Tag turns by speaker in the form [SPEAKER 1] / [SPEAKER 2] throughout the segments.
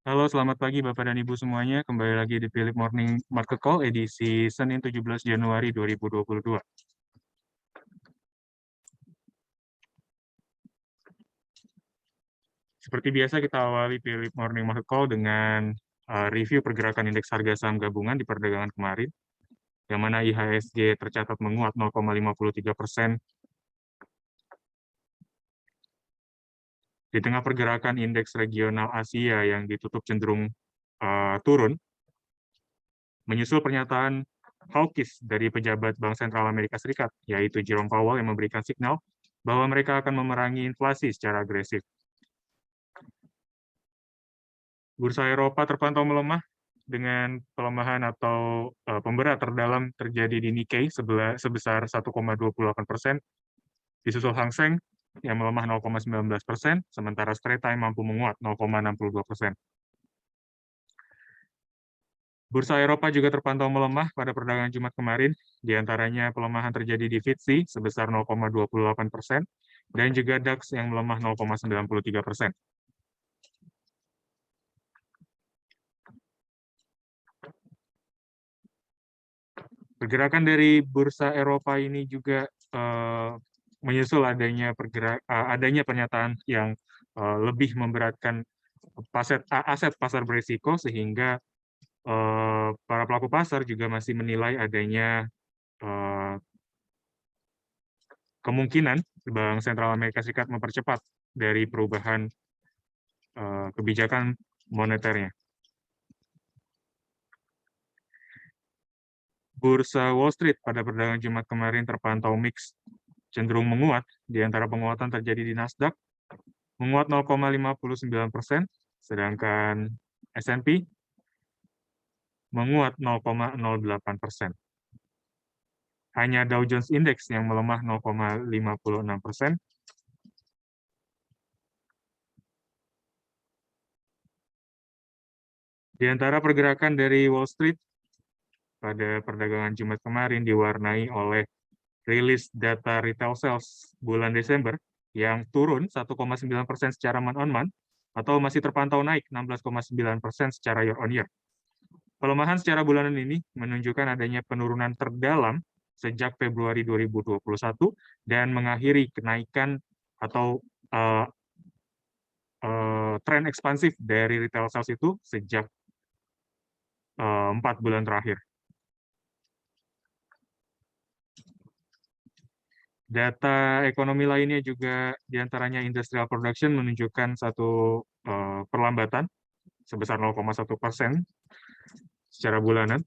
[SPEAKER 1] Halo, selamat pagi Bapak dan Ibu semuanya. Kembali lagi di Philip Morning Market Call edisi Senin 17 Januari 2022. Seperti biasa kita awali Philip Morning Market Call dengan review pergerakan indeks harga saham gabungan di perdagangan kemarin, yang mana IHSG tercatat menguat 0,53% di tengah pergerakan indeks regional Asia yang ditutup cenderung turun, menyusul pernyataan hawkish dari pejabat Bank Sentral Amerika Serikat, yaitu Jerome Powell yang memberikan signal bahwa mereka akan memerangi inflasi secara agresif. Bursa Eropa terpantau melemah dengan pelemahan atau pemberat terdalam terjadi di Nikkei sebesar 1,28%, disusul Hang Seng yang melemah 0,19%, sementara Straight Time mampu menguat 0,62%. Bursa Eropa juga terpantau melemah pada perdagangan Jumat kemarin, di antaranya pelemahan terjadi di FTSE sebesar 0,28% dan juga DAX yang melemah 0,93%. Pergerakan dari bursa Eropa ini juga menyusul adanya pernyataan yang lebih memberatkan aset pasar berisiko, sehingga para pelaku pasar juga masih menilai adanya kemungkinan Bank Sentral Amerika Serikat mempercepat dari perubahan kebijakan moneternya. Bursa Wall Street pada perdagangan Jumat kemarin terpantau mix, cenderung menguat, di antara penguatan terjadi di Nasdaq, menguat 0,59%, sedangkan S&P menguat 0,08%. Hanya Dow Jones Index yang melemah 0,56%. Di antara pergerakan dari Wall Street pada perdagangan Jumat kemarin diwarnai oleh rilis data retail sales bulan Desember yang turun 1,9% secara month-on-month, atau masih terpantau naik 16,9% secara year-on-year. Pelemahan secara bulanan ini menunjukkan adanya penurunan terdalam sejak Februari 2021 dan mengakhiri kenaikan atau tren ekspansif dari retail sales itu sejak 4 bulan terakhir. Data ekonomi lainnya juga diantaranya industrial production menunjukkan satu perlambatan sebesar 0,1% secara bulanan.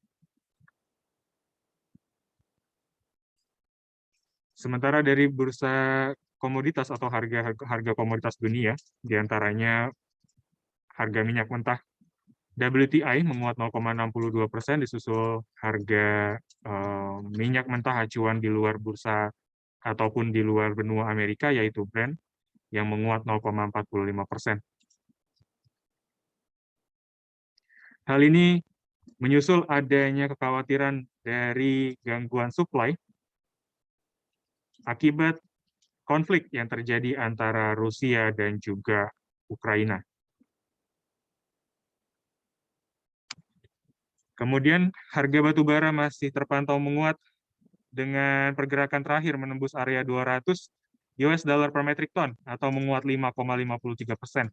[SPEAKER 1] Sementara dari bursa komoditas atau harga komoditas dunia, diantaranya harga minyak mentah WTI menguat 0,62%, disusul harga minyak mentah acuan di luar bursa ataupun di luar benua Amerika, yaitu Brent, yang menguat 0,45%. Hal ini menyusul adanya kekhawatiran dari gangguan supply akibat konflik yang terjadi antara Rusia dan juga Ukraina. Kemudian harga batu bara masih terpantau menguat dengan pergerakan terakhir menembus area 200 US dollar per metric ton atau menguat 5,53%.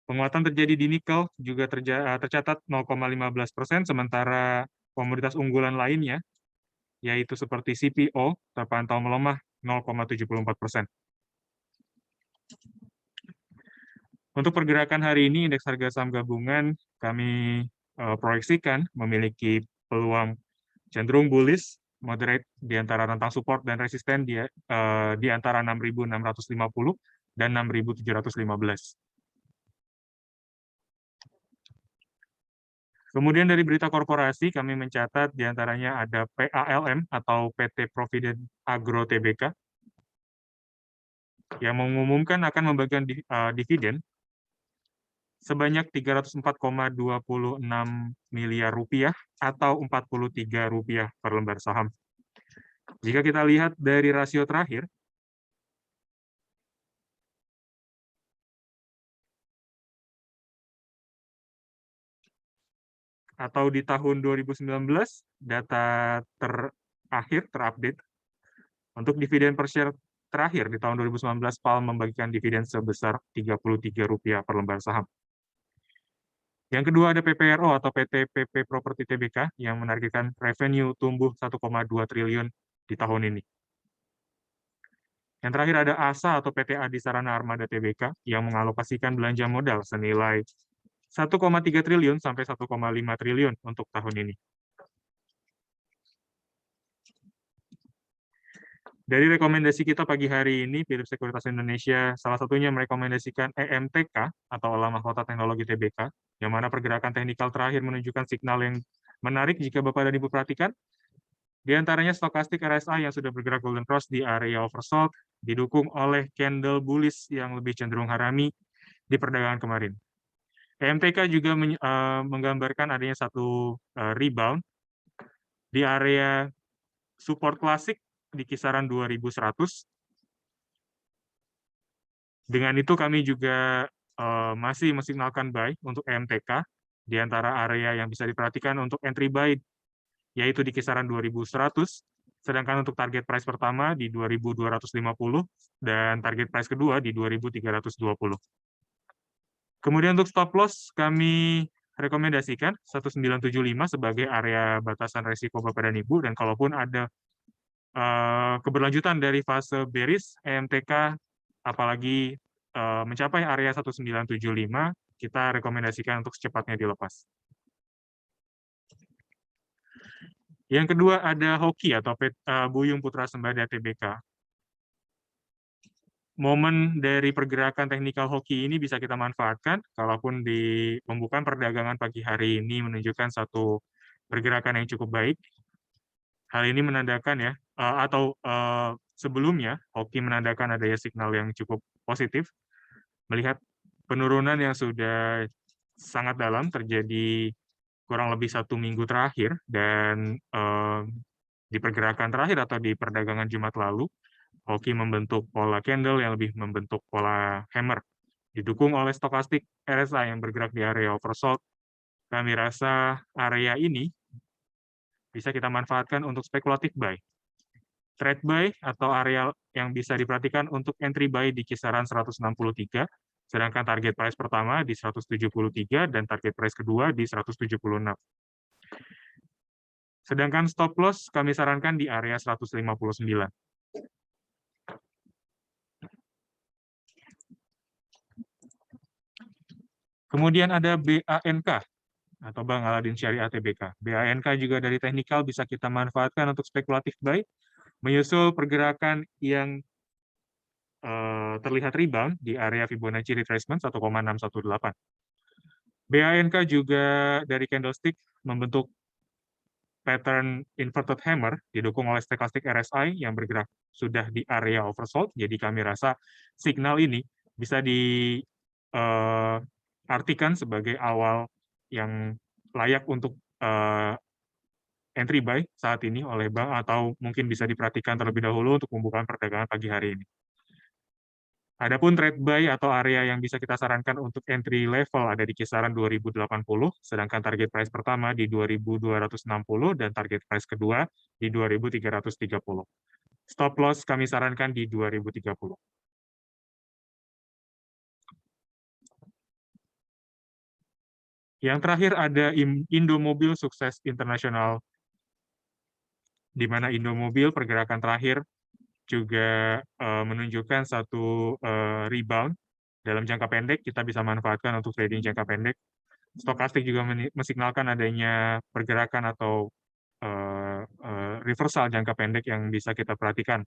[SPEAKER 1] Penguatan terjadi di nikel juga tercatat 0,15%, sementara komoditas unggulan lainnya, yaitu seperti CPO, terpantau melemah 0,74%. Untuk pergerakan hari ini, indeks harga saham gabungan kami proyeksikan memiliki peluang cenderung bullish, moderate di antara rentang support dan resisten di antara 6.650 dan 6.715. Kemudian dari berita korporasi, kami mencatat diantaranya ada PALM atau PT Provident Agro Tbk yang mengumumkan akan membagikan dividen sebanyak 304,26 miliar rupiah atau Rp43 per lembar saham. Jika kita lihat dari rasio terakhir, atau di tahun 2019, data terakhir terupdate untuk dividen per share terakhir di tahun 2019, PAL membagikan dividen sebesar Rp33 per lembar saham. Yang kedua ada PPRO atau PT PP Properti Tbk yang menargetkan revenue tumbuh 1,2 triliun di tahun ini. Yang terakhir ada ASA atau PT Adi Sarana Armada Tbk yang mengalokasikan belanja modal senilai 1,3 triliun sampai 1,5 triliun untuk tahun ini. Dari rekomendasi kita pagi hari ini, Philips Sekuritas Indonesia salah satunya merekomendasikan EMTK atau Olah Mahkota Teknologi Tbk, yang mana pergerakan teknikal terakhir menunjukkan signal yang menarik jika Bapak dan Ibu perhatikan. Di antaranya stokastik RSI yang sudah bergerak golden cross di area oversold, didukung oleh candle bullish yang lebih cenderung harami di perdagangan kemarin. EMTK juga menggambarkan adanya satu rebound di area support klasik di kisaran 2100. Dengan itu kami juga masih mesignalkan buy untuk EMTK di antara area yang bisa diperhatikan untuk entry buy yaitu di kisaran 2100, sedangkan untuk target price pertama di 2250 dan target price kedua di 2320. Kemudian untuk stop loss kami rekomendasikan 1975 sebagai area batasan resiko Bapak dan Ibu, dan kalaupun ada keberlanjutan dari fase bearish EMTK apalagi mencapai area 1975, kita rekomendasikan untuk secepatnya dilepas. Yang kedua ada hoki atau Buyung Putra Sembada Tbk. Momen dari pergerakan teknikal hoki ini bisa kita manfaatkan, kalaupun di pembukaan perdagangan pagi hari ini menunjukkan satu pergerakan yang cukup baik. Hal ini menandakan ya, atau sebelumnya hoki menandakan adanya signal yang cukup positif, melihat penurunan yang sudah sangat dalam terjadi kurang lebih 1 minggu terakhir, dan di pergerakan terakhir atau di perdagangan Jumat lalu, hoki membentuk pola candle yang lebih membentuk pola hammer, didukung oleh stokastik RSI yang bergerak di area oversold. Kami rasa area ini bisa kita manfaatkan untuk spekulatif buy. Trade buy atau area yang bisa diperhatikan untuk entry buy di kisaran 163, sedangkan target price pertama di 173 dan target price kedua di 176. Sedangkan stop loss kami sarankan di area 159. Kemudian ada BANK atau Bank Aladin Syariah Tbk. BANK juga dari teknikal bisa kita manfaatkan untuk spekulatif buy, menyusul pergerakan yang terlihat rebound di area Fibonacci retracement 1,618. BANK juga dari candlestick membentuk pattern inverted hammer didukung oleh stochastic RSI yang bergerak sudah di area oversold. Jadi kami rasa signal ini bisa diartikan sebagai awal yang layak untuk entry buy saat ini oleh bank, atau mungkin bisa diperhatikan terlebih dahulu untuk pembukaan perdagangan pagi hari ini. Adapun trade buy atau area yang bisa kita sarankan untuk entry level ada di kisaran 2080, sedangkan target price pertama di 2260 dan target price kedua di 2330. Stop loss kami sarankan di 2030. Yang terakhir ada Indomobil Sukses Internasional, di mana Indomobil pergerakan terakhir juga menunjukkan satu rebound dalam jangka pendek. Kita bisa manfaatkan untuk trading jangka pendek. Stokastik juga mesignalkan adanya pergerakan atau reversal jangka pendek yang bisa kita perhatikan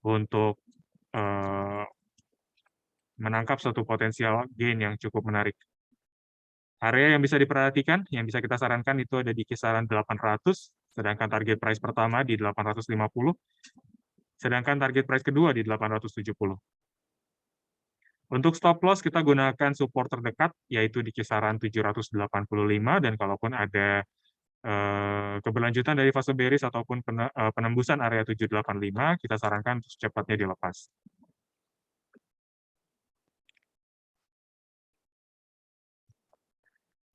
[SPEAKER 1] untuk menangkap suatu potensial gain yang cukup menarik. Area yang bisa diperhatikan, yang bisa kita sarankan itu ada di kisaran 800, sedangkan target price pertama di 850, sedangkan target price kedua di 870. Untuk stop loss kita gunakan support terdekat, yaitu di kisaran 785, dan kalaupun ada keberlanjutan dari fase bearish ataupun penembusan area 785, kita sarankan untuk secepatnya dilepas.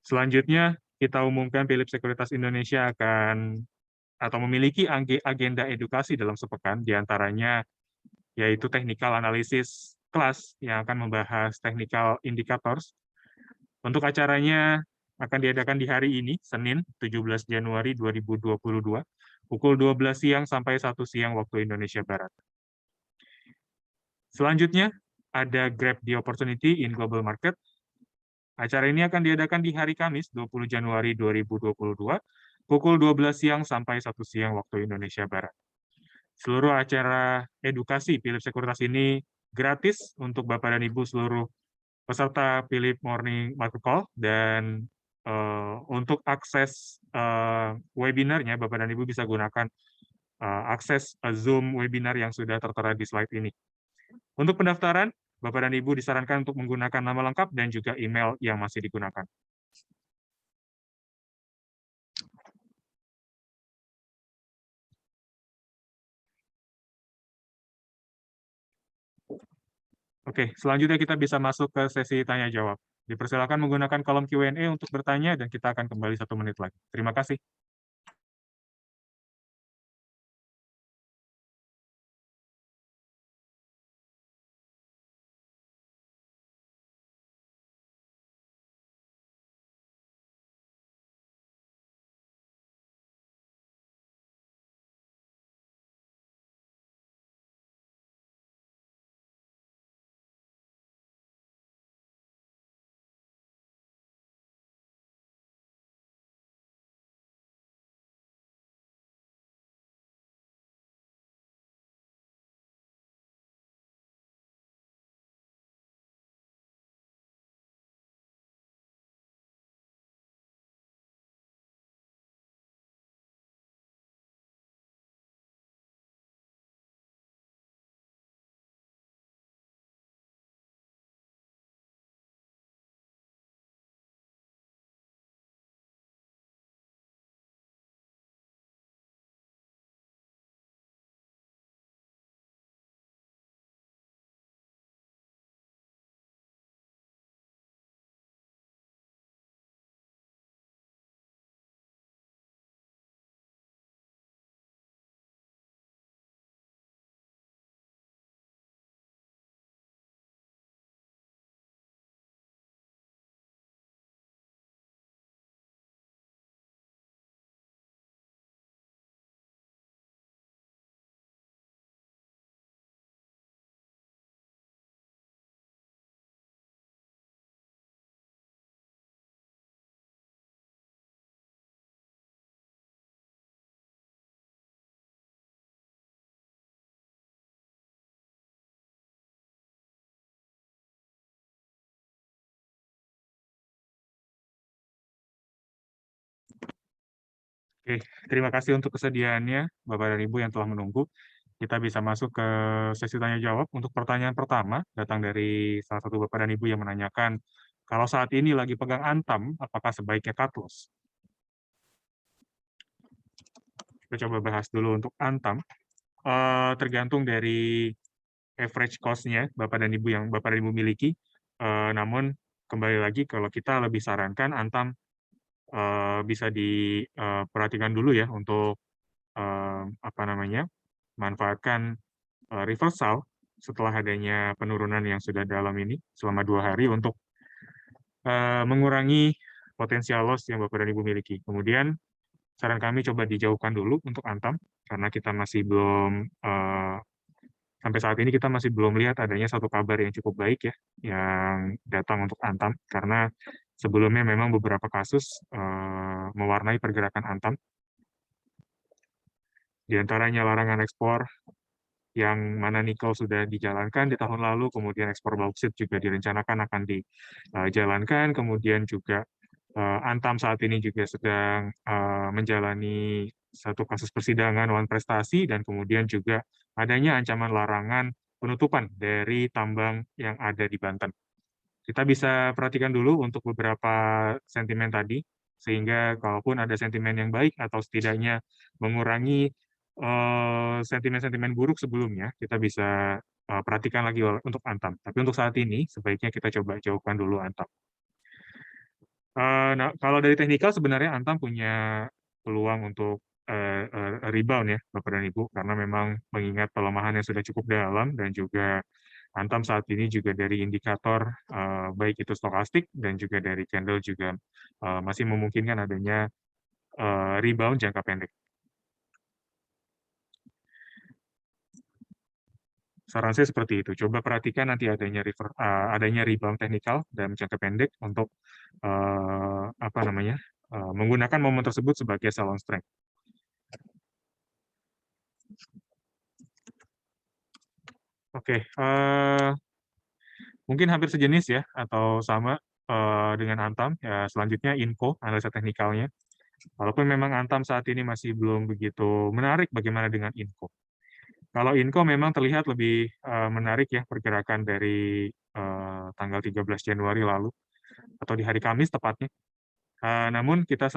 [SPEAKER 1] Selanjutnya, kita umumkan Philips Sekuritas Indonesia akan atau memiliki agenda edukasi dalam sepekan, diantaranya yaitu technical analysis class yang akan membahas technical indicators. Untuk acaranya akan diadakan di hari ini, Senin 17 Januari 2022, pukul 12 siang sampai 1 siang waktu Indonesia Barat. Selanjutnya, ada Grab the Opportunity in Global Market. Acara ini akan diadakan di hari Kamis 20 Januari 2022, pukul 12 siang sampai 1 siang waktu Indonesia Barat. Seluruh acara edukasi Philips Sekuritas ini gratis untuk Bapak dan Ibu seluruh peserta Philips Morning Market Call, dan untuk akses webinarnya, Bapak dan Ibu bisa gunakan akses Zoom webinar yang sudah tertera di slide ini. Untuk pendaftaran, Bapak dan Ibu disarankan untuk menggunakan nama lengkap dan juga email yang masih digunakan. Oke, selanjutnya kita bisa masuk ke sesi tanya-jawab. Dipersilakan menggunakan kolom Q&A untuk bertanya, dan kita akan kembali 1 menit lagi. Terima kasih. Oke, terima kasih untuk kesediaannya, Bapak dan Ibu yang telah menunggu. Kita bisa masuk ke sesi tanya-jawab. Untuk pertanyaan pertama, datang dari salah satu Bapak dan Ibu yang menanyakan, kalau saat ini lagi pegang Antam, apakah sebaiknya cut loss? Kita coba bahas dulu untuk Antam. Tergantung dari average cost-nya Bapak dan Ibu miliki. Namun, kembali lagi, kalau kita lebih sarankan Antam bisa diperhatikan dulu ya untuk manfaatkan reversal setelah adanya penurunan yang sudah dalam ini selama 2 hari untuk mengurangi potensial loss yang Bapak dan Ibu miliki. Kemudian saran kami coba dijauhkan dulu untuk Antam, karena kita masih belum sampai saat ini kita masih belum lihat adanya satu kabar yang cukup baik ya yang datang untuk Antam, karena sebelumnya memang beberapa kasus mewarnai pergerakan Antam, di antaranya larangan ekspor yang mana nikel sudah dijalankan di tahun lalu, kemudian ekspor bauksit juga direncanakan akan dijalankan, kemudian juga Antam saat ini juga sedang menjalani satu kasus persidangan wan prestasi, dan kemudian juga adanya ancaman larangan penutupan dari tambang yang ada di Banten. Kita bisa perhatikan dulu untuk beberapa sentimen tadi, sehingga kalaupun ada sentimen yang baik atau setidaknya mengurangi sentimen-sentimen buruk sebelumnya, kita bisa perhatikan lagi untuk Antam. Tapi untuk saat ini, sebaiknya kita coba jauhkan dulu Antam. Nah, kalau dari teknikal sebenarnya Antam punya peluang untuk rebound ya, Bapak dan Ibu, karena memang mengingat pelemahan yang sudah cukup dalam dan juga Antam saat ini juga dari indikator baik itu stokastik dan juga dari candle juga masih memungkinkan adanya rebound jangka pendek. Saran saya seperti itu. Coba perhatikan nanti adanya rebound teknikal dalam jangka pendek untuk apa namanya menggunakan momen tersebut sebagai salon strength. Oke, mungkin hampir sejenis ya atau sama dengan Antam. Ya, selanjutnya info analisa teknikalnya. Walaupun memang Antam saat ini masih belum begitu menarik bagaimana dengan info. Kalau info memang terlihat lebih menarik ya pergerakan dari tanggal 13 Januari lalu atau di hari Kamis tepatnya. Namun kita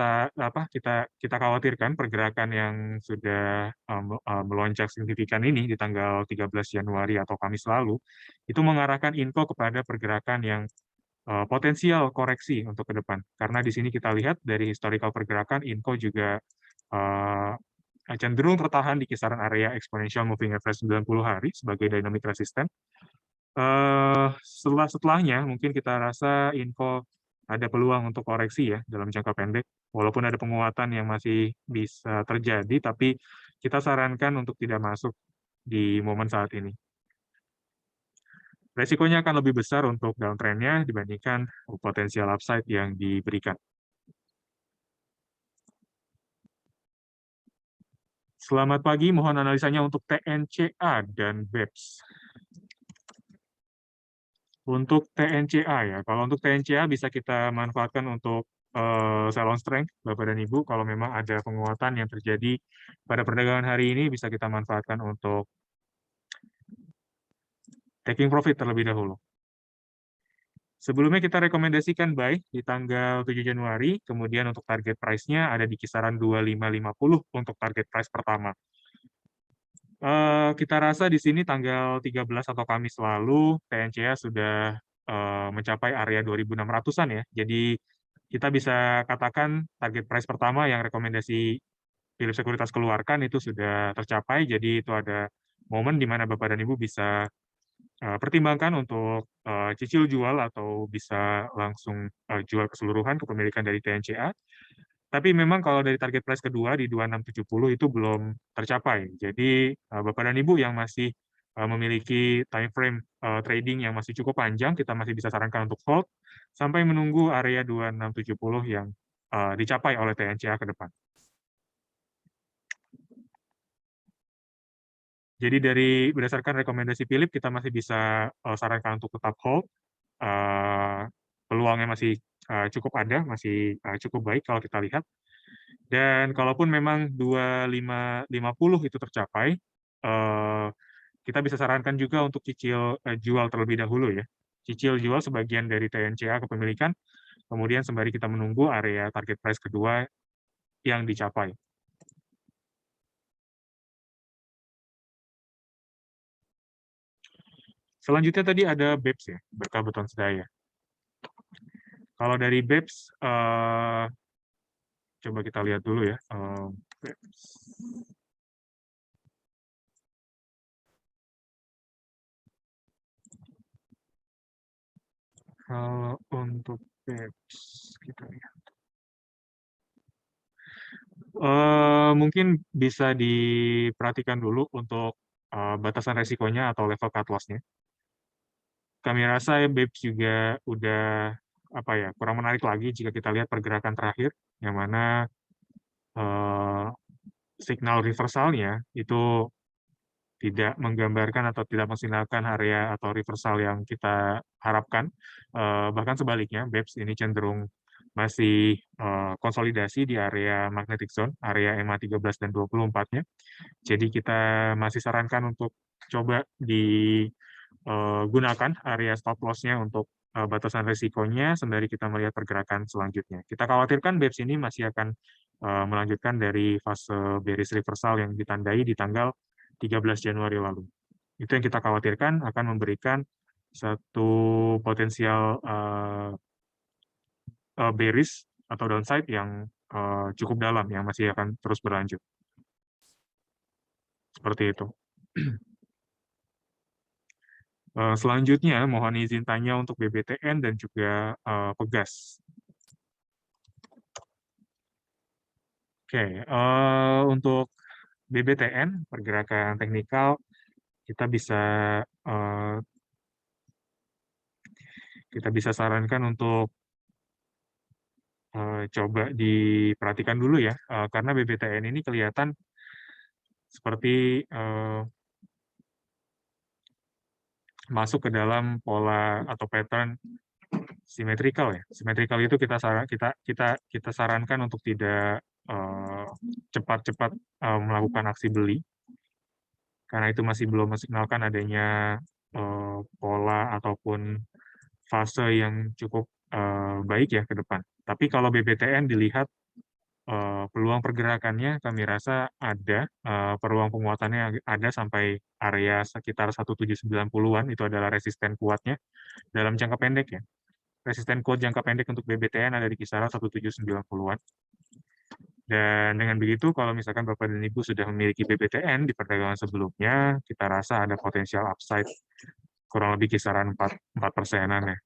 [SPEAKER 1] khawatirkan pergerakan yang sudah melonjak signifikan ini di tanggal 13 Januari atau Kamis lalu itu mengarahkan info kepada pergerakan yang potensial koreksi untuk ke depan. Karena di sini kita lihat dari historical pergerakan info juga uh, cenderung tertahan di kisaran area exponential moving average 90 hari sebagai dynamic resistant. Setelahnya mungkin kita rasa info ada peluang untuk koreksi ya dalam jangka pendek. Walaupun ada penguatan yang masih bisa terjadi, tapi kita sarankan untuk tidak masuk di momen saat ini. Resikonya akan lebih besar untuk downtrend-nya dibandingkan potensial upside yang diberikan. Selamat pagi, mohon analisanya untuk TNCA dan BEPS. Untuk TNCA ya, kalau untuk TNCA bisa kita manfaatkan untuk sell on strength, Bapak dan Ibu. Kalau memang ada penguatan yang terjadi pada perdagangan hari ini, bisa kita manfaatkan untuk taking profit terlebih dahulu. Sebelumnya kita rekomendasikan buy di tanggal 7 Januari, kemudian untuk target price-nya ada di kisaran 2550 untuk target price pertama. Kita rasa di sini tanggal 13 atau Kamis lalu, TNCA sudah mencapai area 2.600-an ya. Jadi kita bisa katakan target price pertama yang rekomendasi Philips Sekuritas keluarkan itu sudah tercapai. Jadi itu ada momen di mana Bapak dan Ibu bisa pertimbangkan untuk cicil jual atau bisa langsung jual keseluruhan kepemilikan dari TNCA. Tapi memang kalau dari target price kedua di 2670 itu belum tercapai. Jadi Bapak dan Ibu yang masih memiliki time frame trading yang masih cukup panjang, kita masih bisa sarankan untuk hold sampai menunggu area 2670 yang dicapai oleh TNCA ke depan. Jadi berdasarkan rekomendasi Philip, kita masih bisa sarankan untuk tetap hold. Peluangnya masih cukup ada, masih cukup baik kalau kita lihat. Dan kalaupun memang 2550 itu tercapai, kita bisa sarankan juga untuk cicil jual terlebih dahulu ya. Cicil jual sebagian dari TNCA kepemilikan, kemudian sembari kita menunggu area target price kedua yang dicapai. Selanjutnya tadi ada BEPS ya, Berkah Beton Sedaya. Kalau dari BEPS, coba kita lihat dulu ya. BEPS. Kalau untuk BEPS, kita lihat. Mungkin bisa diperhatikan dulu untuk batasan resikonya atau level cut loss-nya. Kami rasa BEPS juga udah kurang menarik lagi jika kita lihat pergerakan terakhir, yang mana signal reversalnya itu tidak menggambarkan atau tidak mengsinyalkan area atau reversal yang kita harapkan. Bahkan sebaliknya, BEPS ini cenderung masih konsolidasi di area magnetic zone, area EMA 13 dan 24-nya. Jadi kita masih sarankan untuk coba digunakan area stop loss-nya untuk batasan risikonya sembari kita melihat pergerakan selanjutnya. Kita khawatirkan BEPS ini masih akan melanjutkan dari fase bearish reversal yang ditandai di tanggal 13 Januari lalu. Itu yang kita khawatirkan akan memberikan satu potensial bearish atau downside yang cukup dalam yang masih akan terus berlanjut. Seperti itu. Selanjutnya, mohon izin tanya untuk BBTN dan juga Pegas. Oke, untuk BBTN, pergerakan teknikal, kita eh, bisa sarankan untuk coba diperhatikan dulu ya, karena BBTN ini kelihatan seperti masuk ke dalam pola atau pattern simetrikal ya. Simetrikal itu kita sarankan untuk tidak cepat-cepat melakukan aksi beli, karena itu masih belum mensignalkan adanya pola ataupun fase yang cukup baik ya ke depan. Tapi kalau BBTN dilihat peluang pergerakannya, kami rasa ada peluang penguatannya ada sampai area sekitar 1790-an, itu adalah resisten kuatnya dalam jangka pendek ya. Resisten kuat jangka pendek untuk BBTN ada di kisaran 1790-an. Dan dengan begitu, kalau misalkan Bapak dan Ibu sudah memiliki BBTN di perdagangan sebelumnya, kita rasa ada potensial upside kurang lebih kisaran 4%-an ya.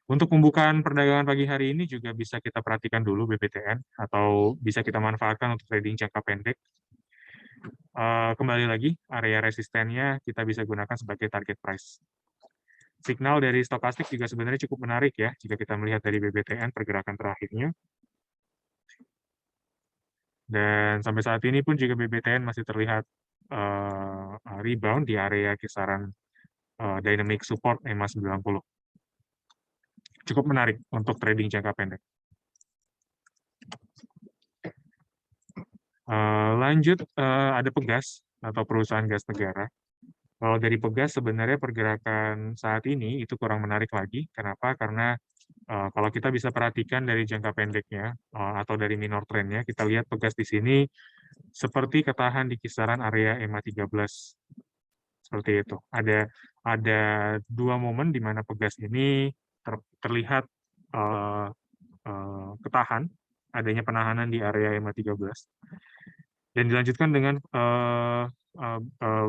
[SPEAKER 1] Untuk pembukaan perdagangan pagi hari ini juga bisa kita perhatikan dulu BBTN, atau bisa kita manfaatkan untuk trading jangka pendek. Kembali lagi, area resistennya kita bisa gunakan sebagai target price. Signal dari stokastik juga sebenarnya cukup menarik ya, jika kita melihat dari BBTN pergerakan terakhirnya. Dan sampai saat ini pun juga BBTN masih terlihat rebound di area kisaran dynamic support EMA 90. Cukup menarik untuk trading jangka pendek. Lanjut, ada Pegas atau perusahaan gas negara. Kalau dari Pegas sebenarnya pergerakan saat ini itu kurang menarik lagi. Kenapa? Karena kalau kita bisa perhatikan dari jangka pendeknya atau dari minor trendnya, kita lihat Pegas di sini seperti ketahan di kisaran area EMA 13. Seperti itu. Ada dua momen di mana Pegas ini terlihat ketahan, adanya penahanan di area EMA 13. Dan dilanjutkan dengan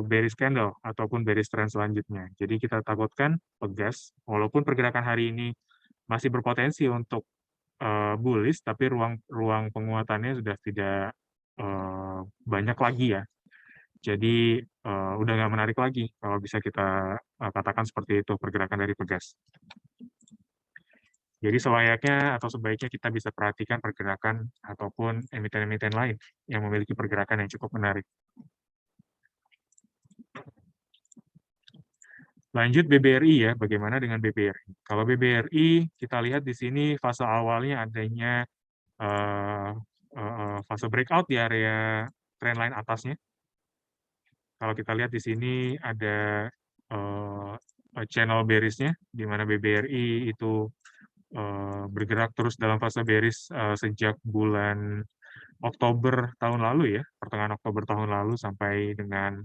[SPEAKER 1] bearish candle ataupun bearish trend selanjutnya. Jadi kita takutkan Pegas, walaupun pergerakan hari ini masih berpotensi untuk bullish, tapi ruang penguatannya sudah tidak banyak lagi ya. Jadi udah nggak menarik lagi kalau bisa kita katakan seperti itu pergerakan dari Pegas. Jadi selayaknya atau sebaiknya kita bisa perhatikan pergerakan ataupun emiten-emiten lain yang memiliki pergerakan yang cukup menarik. Lanjut BBRI ya, bagaimana dengan BBRI? Kalau BBRI, kita lihat di sini fase awalnya adanya fase breakout di area trendline atasnya. Kalau kita lihat di sini ada channel bearish-nya, di mana BBRI itu bergerak terus dalam fase bearish sejak bulan Oktober tahun lalu ya, pertengahan Oktober tahun lalu sampai dengan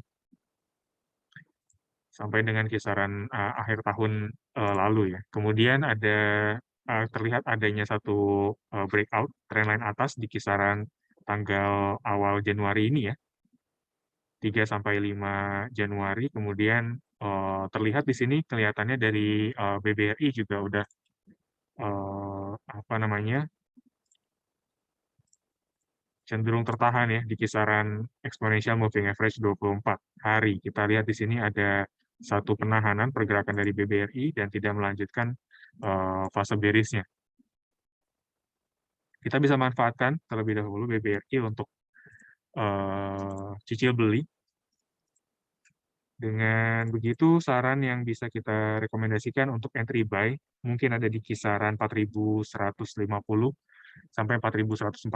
[SPEAKER 1] kisaran akhir tahun lalu ya. Kemudian ada terlihat adanya satu breakout trendline atas di kisaran tanggal awal Januari ini ya, 3 sampai 5 Januari. Kemudian terlihat di sini kelihatannya dari BBRI juga udah apa namanya, cenderung tertahan ya di kisaran exponential moving average 24 hari. Kita lihat di sini ada satu penahanan pergerakan dari BBRI dan tidak melanjutkan fase bearish-nya. Kita bisa manfaatkan terlebih dahulu BBRI untuk cicil beli. Dengan begitu, saran yang bisa kita rekomendasikan untuk entry buy mungkin ada di kisaran 4.150 sampai 4.140.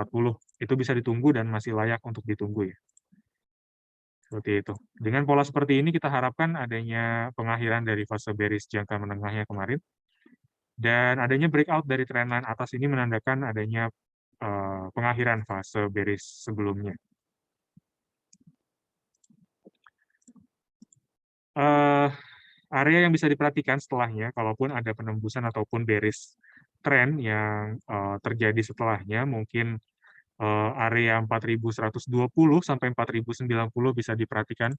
[SPEAKER 1] Itu bisa ditunggu dan masih layak untuk ditunggu ya. Seperti itu. Dengan pola seperti ini kita harapkan adanya pengakhiran dari fase bearish jangka menengahnya kemarin. Dan adanya breakout dari trendline atas ini menandakan adanya pengakhiran fase bearish sebelumnya. Area yang bisa diperhatikan setelahnya, kalaupun ada penembusan ataupun bearish tren yang terjadi setelahnya, mungkin area 4.120 sampai 4.090 bisa diperhatikan.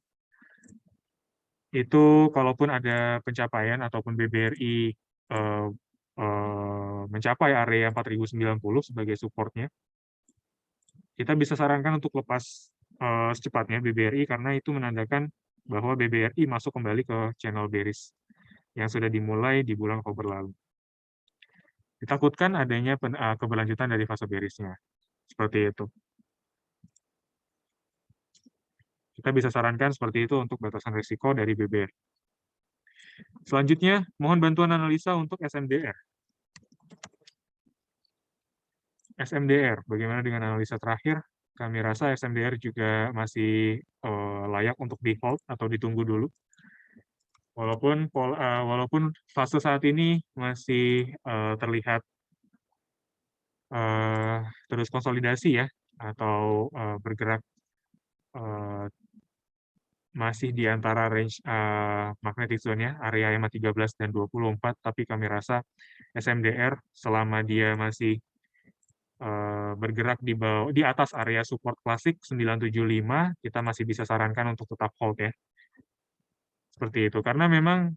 [SPEAKER 1] Itu kalaupun ada pencapaian ataupun BBRI mencapai area 4.090 sebagai supportnya, kita bisa sarankan untuk lepas secepatnya BBRI karena itu menandakan bahwa BBRI masuk kembali ke channel bearish yang sudah dimulai di bulan Oktober lalu. Ditakutkan adanya keberlanjutan dari fase bearish-nya. Seperti itu. Kita bisa sarankan seperti itu untuk batasan risiko dari BBRI. Selanjutnya, mohon bantuan analisa untuk SMDR. SMDR, bagaimana dengan analisa terakhir? Kami rasa SMDR juga masih layak untuk di hold atau ditunggu dulu. Walaupun fase saat ini masih terlihat terus konsolidasi ya, atau bergerak masih di antara range magnetic zone-nya, area EMA 13 dan 24, tapi kami rasa SMDR selama dia masih bergerak di atas area support klasik 975, kita masih bisa sarankan untuk tetap hold ya. Seperti itu. Karena memang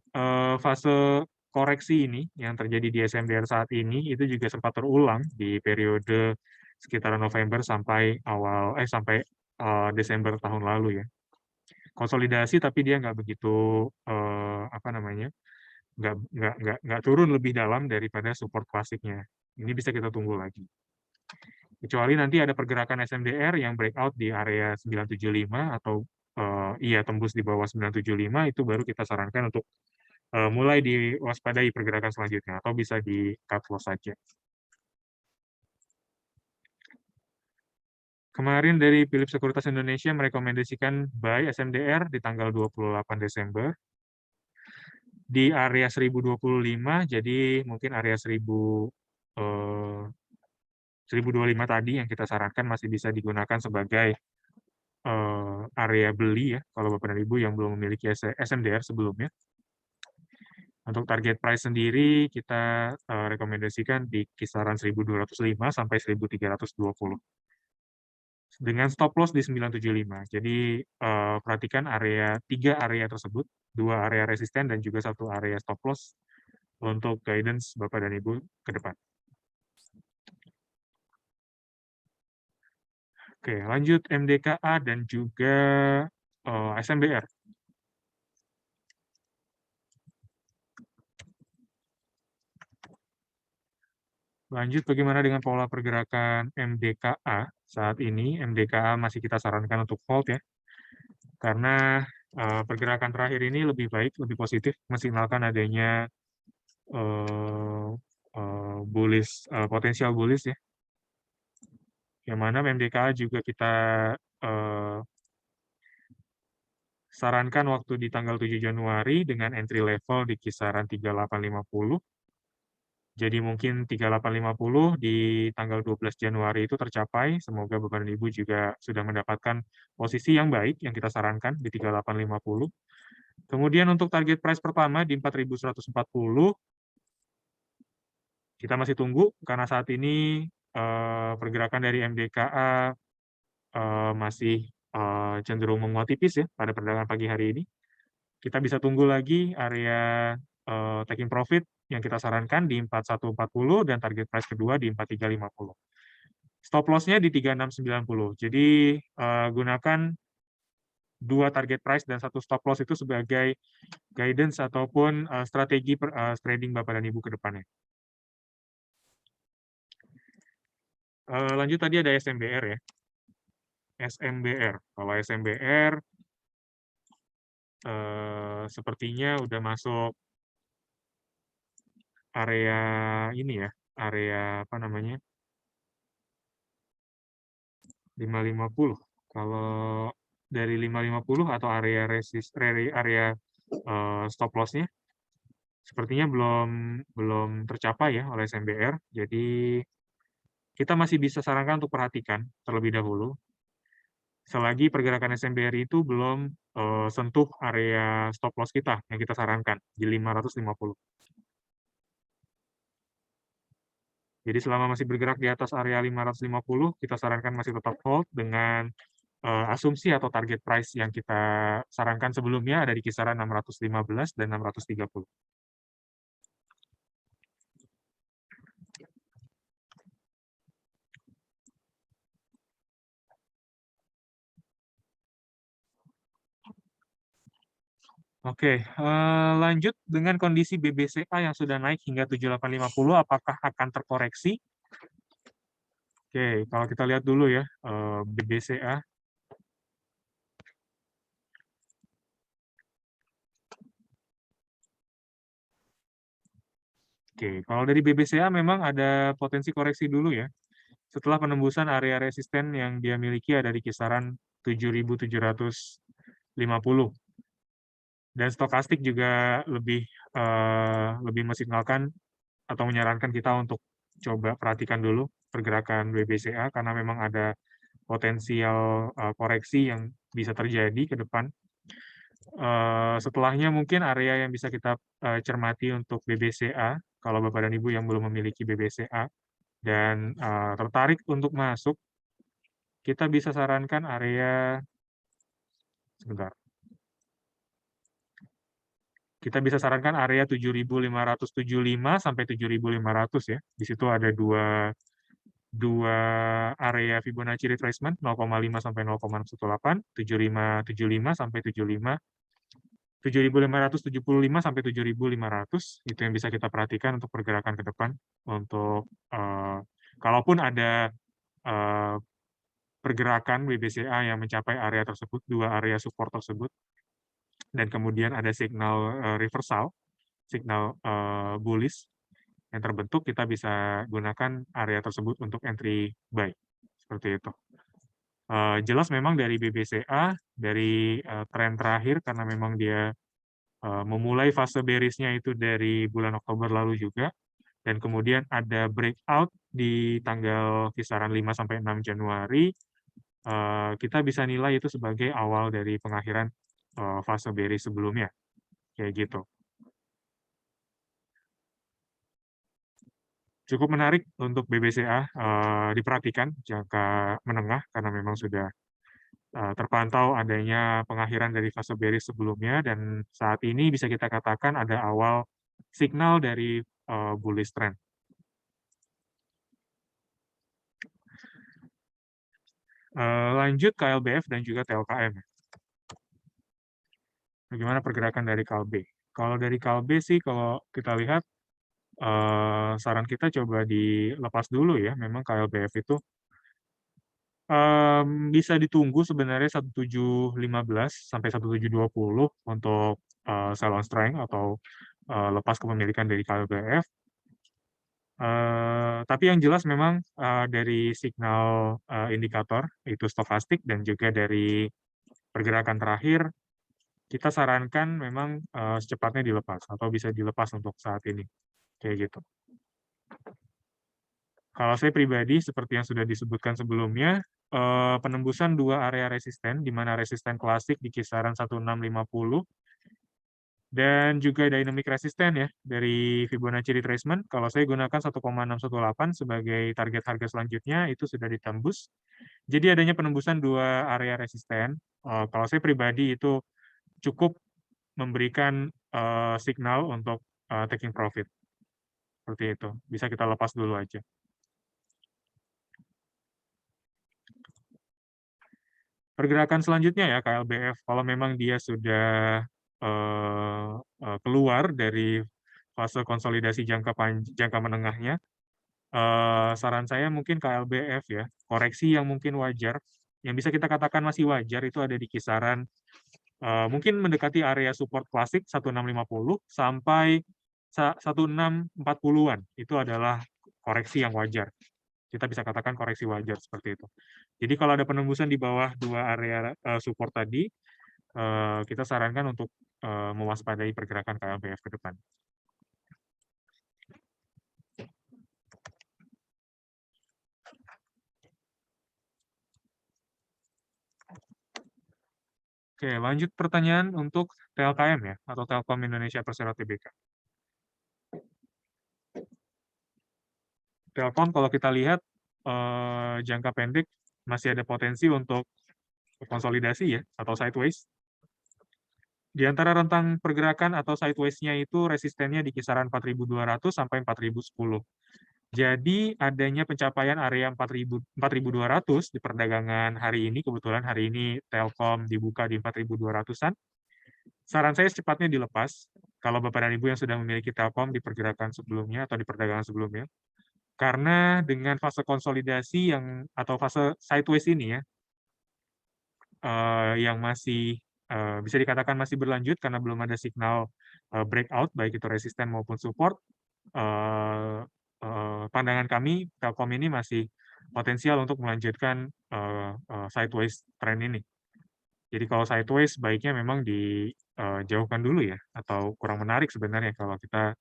[SPEAKER 1] fase koreksi ini yang terjadi di SMDR saat ini itu juga sempat terulang di periode sekitaran November sampai Desember tahun lalu ya. Konsolidasi tapi dia nggak begitu nggak turun lebih dalam daripada support klasiknya. Ini bisa kita tunggu lagi. Kecuali nanti ada pergerakan SMDR yang breakout di area 975 atau tembus di bawah 975, itu baru kita sarankan untuk mulai diwaspadai pergerakan selanjutnya atau bisa di cut loss saja. Kemarin dari Philips Sekuritas Indonesia merekomendasikan buy SMDR di tanggal 28 Desember di area 1025, jadi mungkin area 1025 tadi yang kita sarankan masih bisa digunakan sebagai area beli ya, kalau Bapak dan Ibu yang belum memiliki SMDR sebelumnya. Untuk target price sendiri, kita rekomendasikan di kisaran 1.205 sampai 1.320. Dengan stop loss di 975. Jadi perhatikan tiga area tersebut, 2 area resisten dan juga 1 area stop loss untuk guidance Bapak dan Ibu ke depan. Oke, lanjut MDKA dan juga SMBR. Lanjut, bagaimana dengan pola pergerakan MDKA saat ini? MDKA masih kita sarankan untuk hold ya, karena pergerakan terakhir ini lebih baik, lebih positif, memaksimalkan adanya potensial bullish ya. Yang mana MDKA juga kita sarankan waktu di tanggal 7 Januari dengan entry level di kisaran 3850. Jadi mungkin 3850 di tanggal 12 Januari itu tercapai. Semoga Bapak dan Ibu juga sudah mendapatkan posisi yang baik yang kita sarankan di 3850. Kemudian untuk target price pertama di 4140, kita masih tunggu karena saat ini pergerakan dari MDKA masih cenderung menguat tipis ya pada perdagangan pagi hari ini. Kita bisa tunggu lagi area taking profit yang kita sarankan di 4140 dan target price kedua di 4350. Stop loss-nya di 3690. Jadi gunakan 2 target price dan 1 stop loss itu sebagai guidance ataupun strategi trading Bapak dan Ibu ke depannya. Lanjut tadi ada SMBR ya. SMBR. Kalau SMBR sepertinya udah masuk area ini ya, area apa namanya? 550. Kalau dari 550 atau area stop loss-nya sepertinya belum tercapai ya oleh SMBR. Jadi kita masih bisa sarankan untuk perhatikan terlebih dahulu. Selagi pergerakan SMBR itu belum sentuh area stop loss kita yang kita sarankan di 550. Jadi selama masih bergerak di atas area 550, kita sarankan masih tetap hold dengan asumsi atau target price yang kita sarankan sebelumnya ada di kisaran 615 dan 630. Oke, lanjut dengan kondisi BBCA yang sudah naik hingga 7850, apakah akan terkoreksi? Oke, kalau kita lihat dulu ya, BBCA. Oke, kalau dari BBCA memang ada potensi koreksi dulu ya. Setelah penembusan area resisten yang dia miliki ada di kisaran 7.750. Dan stokastik juga lebih mesignalkan atau menyarankan kita untuk coba perhatikan dulu pergerakan BBCA karena memang ada potensial koreksi yang bisa terjadi ke depan. Setelahnya mungkin area yang bisa kita cermati untuk BBCA, kalau Bapak dan Ibu yang belum memiliki BBCA dan tertarik untuk masuk, kita bisa sarankan area, sebentar, kita bisa sarankan area 7.575 sampai 7.500 ya. Di situ ada dua area Fibonacci retracement 0,5 sampai 0,18, 7.575 sampai 7.575 sampai 7.500 itu yang bisa kita perhatikan untuk pergerakan ke depan. Untuk kalaupun ada pergerakan BBCA yang mencapai area tersebut, dua area support tersebut, dan kemudian ada signal reversal, signal bullish yang terbentuk, kita bisa gunakan area tersebut untuk entry buy. Seperti itu. Jelas memang dari BBCA, dari tren terakhir, karena memang dia memulai fase bearish-nya itu dari bulan Oktober lalu juga, dan kemudian ada breakout di tanggal kisaran 5-6 Januari, kita bisa nilai itu sebagai awal dari pengakhiran fase bearish sebelumnya. Kayak gitu. Cukup menarik untuk BBCA diperhatikan jangka menengah karena memang sudah terpantau adanya pengakhiran dari fase bearish sebelumnya dan saat ini bisa kita katakan ada awal signal dari bullish trend. Lanjut KLBF dan juga TLKM. Bagaimana pergerakan dari KLB? Kalau dari KLB sih kalau kita lihat saran kita coba dilepas dulu ya. Memang KLBF itu bisa ditunggu sebenarnya 1715 sampai 1720 untuk sell on strength atau lepas kepemilikan dari KLBF. Tapi yang jelas memang dari signal indikator itu stokastik dan juga dari pergerakan terakhir kita sarankan memang secepatnya dilepas atau bisa dilepas untuk saat ini kayak gitu. Kalau saya pribadi, seperti yang sudah disebutkan sebelumnya, penembusan dua area resisten, di mana resisten klasik di kisaran 1650, dan juga dynamic resisten ya, dari Fibonacci retracement, kalau saya gunakan 1,618 sebagai target harga selanjutnya, itu sudah ditembus. Jadi adanya penembusan dua area resisten, kalau saya pribadi itu cukup memberikan signal untuk taking profit. Seperti itu, bisa kita lepas dulu aja. Pergerakan selanjutnya ya KLBF, kalau memang dia sudah keluar dari fase konsolidasi jangka menengahnya, saran saya mungkin KLBF ya, koreksi yang mungkin wajar, yang bisa kita katakan masih wajar itu ada di kisaran mungkin mendekati area support klasik 1650 sampai 1640-an. Itu adalah koreksi yang wajar. Kita bisa katakan koreksi wajar seperti itu. Jadi kalau ada penembusan di bawah dua area support tadi, kita sarankan untuk mewaspadai pergerakan KLBF ke depan. Oke, lanjut pertanyaan untuk TLKM ya, atau Telkom Indonesia Persero Tbk. Telkom kalau kita lihat jangka pendek masih ada potensi untuk konsolidasi ya atau sideways. Di antara rentang pergerakan atau sideways-nya itu resistennya di kisaran 4.200 sampai 4.010. Jadi adanya pencapaian area 4.200 di perdagangan hari ini, kebetulan hari ini Telkom dibuka di 4.200-an. Saran saya secepatnya dilepas kalau Bapak dan Ibu yang sudah memiliki Telkom di pergerakan sebelumnya atau di perdagangan sebelumnya. Karena dengan fase konsolidasi atau fase sideways ini ya, yang masih bisa dikatakan masih berlanjut karena belum ada signal breakout baik itu resisten maupun support. Pandangan kami Telkom ini masih potensial untuk melanjutkan sideways trend ini. Jadi kalau sideways baiknya memang dijauhkan dulu ya, atau kurang menarik sebenarnya kalau kita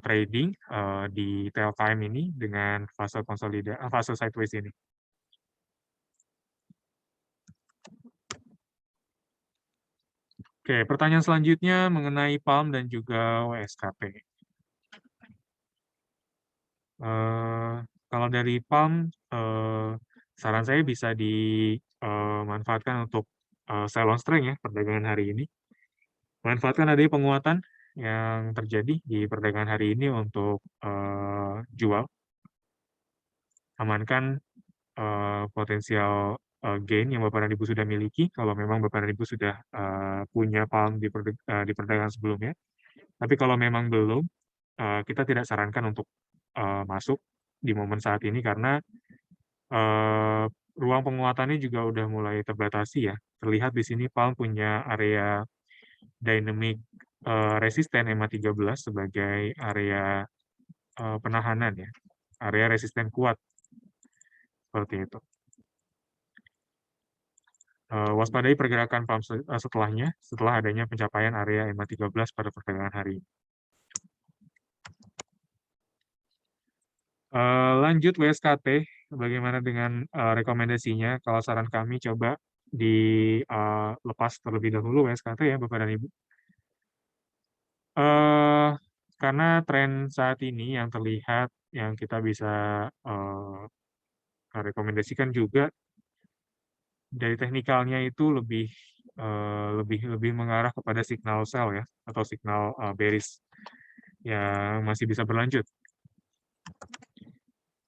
[SPEAKER 1] trading di TLKM ini dengan fase sideways ini. Oke, pertanyaan selanjutnya mengenai PALM dan juga WSKP. Kalau dari PALM, saran saya bisa dimanfaatkan untuk sell on strength ya perdagangan hari ini. Manfaatkan adanya penguatan yang terjadi di perdagangan hari ini untuk jual, amankan potensial gain yang Bapak dan Ibu sudah miliki, kalau memang Bapak dan Ibu sudah punya PALM di perdagangan sebelumnya. Tapi kalau memang belum, kita tidak sarankan untuk masuk di momen saat ini karena ruang penguatannya juga udah mulai terbatasi ya. Terlihat di sini PALM punya area dynamic resisten EMA 13 sebagai area penahanan ya, area resisten kuat seperti itu. Waspadai pergerakan PALM setelahnya, setelah adanya pencapaian area EMA 13 pada perdagangan hari ini. Lanjut WSKT, bagaimana dengan rekomendasinya? Kalau saran kami coba dilepas terlebih dahulu WSKT ya Bapak dan Ibu. Karena tren saat ini yang terlihat, yang kita bisa rekomendasikan juga dari teknikalnya itu lebih mengarah kepada signal sell ya, atau signal bearish yang masih bisa berlanjut.